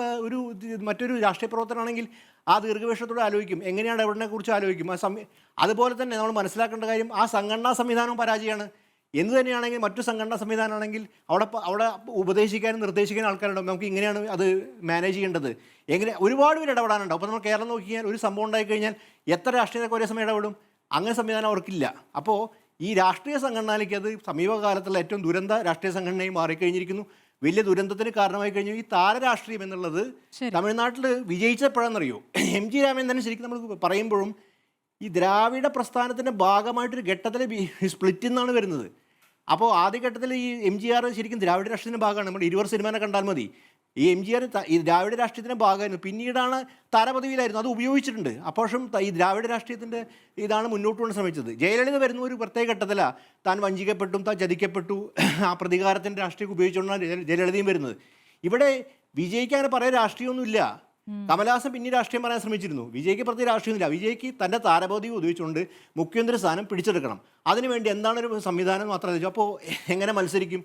മറ്റൊരു രാഷ്ട്രീയ പ്രവർത്തനമാണെങ്കിൽ ആ ദീർഘവീക്ഷണത്തോടെ ആലോചിക്കും, എങ്ങനെയാണ് ഇടപെടലിനെക്കുറിച്ച് ആലോചിക്കും. അതുപോലെ തന്നെ നമ്മൾ മനസ്സിലാക്കേണ്ട കാര്യം ആ സംഘടനാ സംവിധാനവും പരാജയമാണ്. എന്ത് തന്നെയാണെങ്കിൽ മറ്റു സംഘടനാ സംവിധാനമാണെങ്കിൽ അവിടെ ഉപദേശിക്കാനും നിർദ്ദേശിക്കാനും ആൾക്കാരുണ്ടാവും. നമുക്ക് ഇങ്ങനെയാണ് അത് മാനേജ് ചെയ്യേണ്ടത്, എങ്ങനെ ഒരുപാട് പേര് ഇടപെടാനുണ്ടാവും. അപ്പോൾ നമ്മൾ കേരളം നോക്കിയാൽ ഒരു സംഭവം ഉണ്ടായിക്കഴിഞ്ഞാൽ എത്ര രാഷ്ട്രീയത്തെ ഒരേ സമയം ഇടപെടും, അങ്ങനെ സംവിധാനം അവർക്കില്ല. അപ്പോൾ ഈ രാഷ്ട്രീയ സംഘടനയിലേക്ക് അത് സമീപകാലത്തുള്ള ഏറ്റവും ദുരന്ത രാഷ്ട്രീയ സംഘടനയും മാറിക്കഴിഞ്ഞിരിക്കുന്നു. വലിയ ദുരന്തത്തിന് കാരണമായി കഴിഞ്ഞു. ഈ താരരാഷ്ട്രീയം എന്നുള്ളത് തമിഴ്നാട്ടിൽ വിജയിച്ചപ്പോഴാണെന്നറിയോ, MG രാമേന്ദ്രൻ ശരിക്കും നമ്മൾ പറയുമ്പോഴും ഈ ദ്രാവിഡ പ്രസ്ഥാനത്തിൻ്റെ ഭാഗമായിട്ടൊരു ഘട്ടത്തിൽ സ്പ്ലിറ്റിൽ നിന്നാണ് വരുന്നത്. അപ്പോൾ ആദ്യഘട്ടത്തിൽ ഈ MGR ശരിക്കും ദ്രാവിഡ രാഷ്ട്രീയത്തിൻ്റെ ഭാഗമാണ്. നമ്മൾ 20 സിനിമേനെ കണ്ടാൽ മതി. ഈ MGR ഈ ദ്രാവിഡ രാഷ്ട്രീയത്തിൻ്റെ ഭാഗമായിരുന്നു. പിന്നീടാണ് താരപദവിയിലായിരുന്നു, അത് ഉപയോഗിച്ചിട്ടുണ്ട്. അപ്പോഴും ഈ ദ്രാവിഡ രാഷ്ട്രീയത്തിൻ്റെ ഇതാണ് മുന്നോട്ട് കൊണ്ട് ശ്രമിച്ചത്. ജയലളിത വരുന്ന ഒരു പ്രത്യേക ഘട്ടത്തിലാണ് താൻ വഞ്ചിക്കപ്പെട്ടും താൻ ചതിക്കപ്പെട്ടു ആ പ്രതികാരത്തിൻ്റെ രാഷ്ട്രീയം ഉപയോഗിച്ചുകൊണ്ടാണ് ജയലളിതയും വരുന്നത്. ഇവിടെ വിജയ്ക്ക് അങ്ങനെ പറയാൻ രാഷ്ട്രീയമൊന്നുമില്ല. കമലഹാസൻ പിന്നെ രാഷ്ട്രീയം പറയാൻ ശ്രമിച്ചിരുന്നു. വിജയ്ക്ക് പ്രത്യേക രാഷ്ട്രീയമില്ല. വിജയ്ക്ക് തൻ്റെ താരപദവി ഉപയോഗിച്ചുകൊണ്ട് മുഖ്യമന്ത്രി സ്ഥാനം പിടിച്ചെടുക്കണം. അതിനുവേണ്ടി എന്താണ് ഒരു സംവിധാനം മാത്രമേ ചോദിച്ചു. അപ്പോൾ എങ്ങനെ മത്സരിക്കും?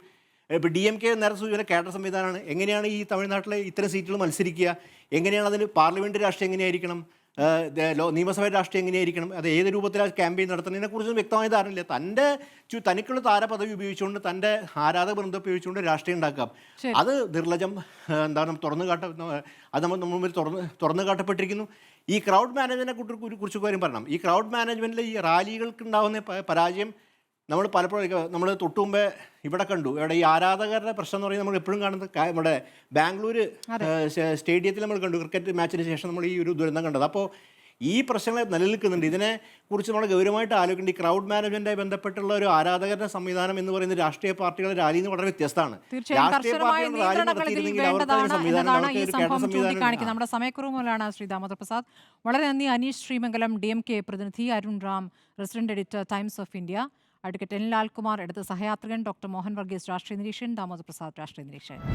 ഇപ്പോൾ DMK നേരെ സൂചന കേഡർ സംവിധാനമാണ്. എങ്ങനെയാണ് ഈ തമിഴ്നാട്ടിലെ ഇത്തരം സീറ്റുകൾ മത്സരിക്കുക? എങ്ങനെയാണ് അതിന് പാർലമെൻറ്റ് രാഷ്ട്രീയം എങ്ങനെയായിരിക്കണം, നിയമസഭ രാഷ്ട്രീയം എങ്ങനെയായിരിക്കണം, അത് ഏത് രൂപത്തിലാണ് ക്യാമ്പയിൻ നടത്തുന്നതിനെക്കുറിച്ചൊന്നും വ്യക്തമായ ധാരണയില്ല. തനിക്കുള്ള താരപദവി ഉപയോഗിച്ചുകൊണ്ട് തൻ്റെ ആരാധക ബന്ധം ഉപയോഗിച്ചുകൊണ്ട് രാഷ്ട്രീയം ഉണ്ടാക്കാം. അത് നിർലജം എന്താണ് അത് നമ്മൾ മുമ്പിൽ തുറന്നു കാട്ടപ്പെട്ടിരിക്കുന്നു. ഈ ക്രൗഡ് മാനേജ്മെൻറ്റിനെ കുറിച്ച് കാര്യം പറയണം. ഈ ക്രൗഡ് മാനേജ്മെൻറ്റിൽ ഈ റാലികൾക്ക് ഉണ്ടാകുന്ന പരാജയം നമ്മൾ പലപ്പോഴും നമ്മൾ തൊട്ടു മുമ്പേ ഇവിടെ കണ്ടു. ഇവിടെ ഈ ആരാധകരുടെ പ്രശ്നം എന്ന് പറയുന്നത് നമ്മൾ എപ്പോഴും കാണുന്നത് നമ്മുടെ ബാംഗ്ലൂർ സ്റ്റേഡിയത്തിൽ നമ്മൾ കണ്ടു. ക്രിക്കറ്റ് മാച്ചിന് ശേഷം നമ്മൾ ഈ ഒരു ദുരന്തം കണ്ടത്. അപ്പോൾ ഈ പ്രശ്നങ്ങൾ നിലനിൽക്കുന്നുണ്ട്. ഇതിനെക്കുറിച്ച് നമ്മൾ ഗൗരവമായിട്ട് ആലോചിക്കേണ്ട. ഈ ക്രൗഡ് മാനേജ്മെൻറ്റുമായി ബന്ധപ്പെട്ടുള്ള ഒരു ആരാധകരുടെ സംവിധാനം എന്ന് പറയുന്നത് രാഷ്ട്രീയ പാർട്ടികളുടെ റാലിയിൽ നിന്ന് വളരെ വ്യത്യസ്തമാണ്. രാഷ്ട്രീയ പാർട്ടികൾ റാലി നടത്തിയിരുന്നെങ്കിൽ അവർക്ക് നമ്മുടെ സമയക്കുറവ് മൂലമാണ്. ശ്രീ ദാമോദർ പ്രസാദ്, വളരെ നന്ദി. അനീഷ് ശ്രീമംഗലം DMK പ്രതിനിധി, Arun Ram resident editor times of India, advocate N. Lalkumar ഇടത് സഹയാത്രികൻ, ഡോക്ടർ മോഹൻ വർഗീസ് രാഷ്ട്രീയ നിരീക്ഷകൻ, ദാമോദർ പ്രസാദ് രാഷ്ട്രീയ നിരീക്ഷകൻ.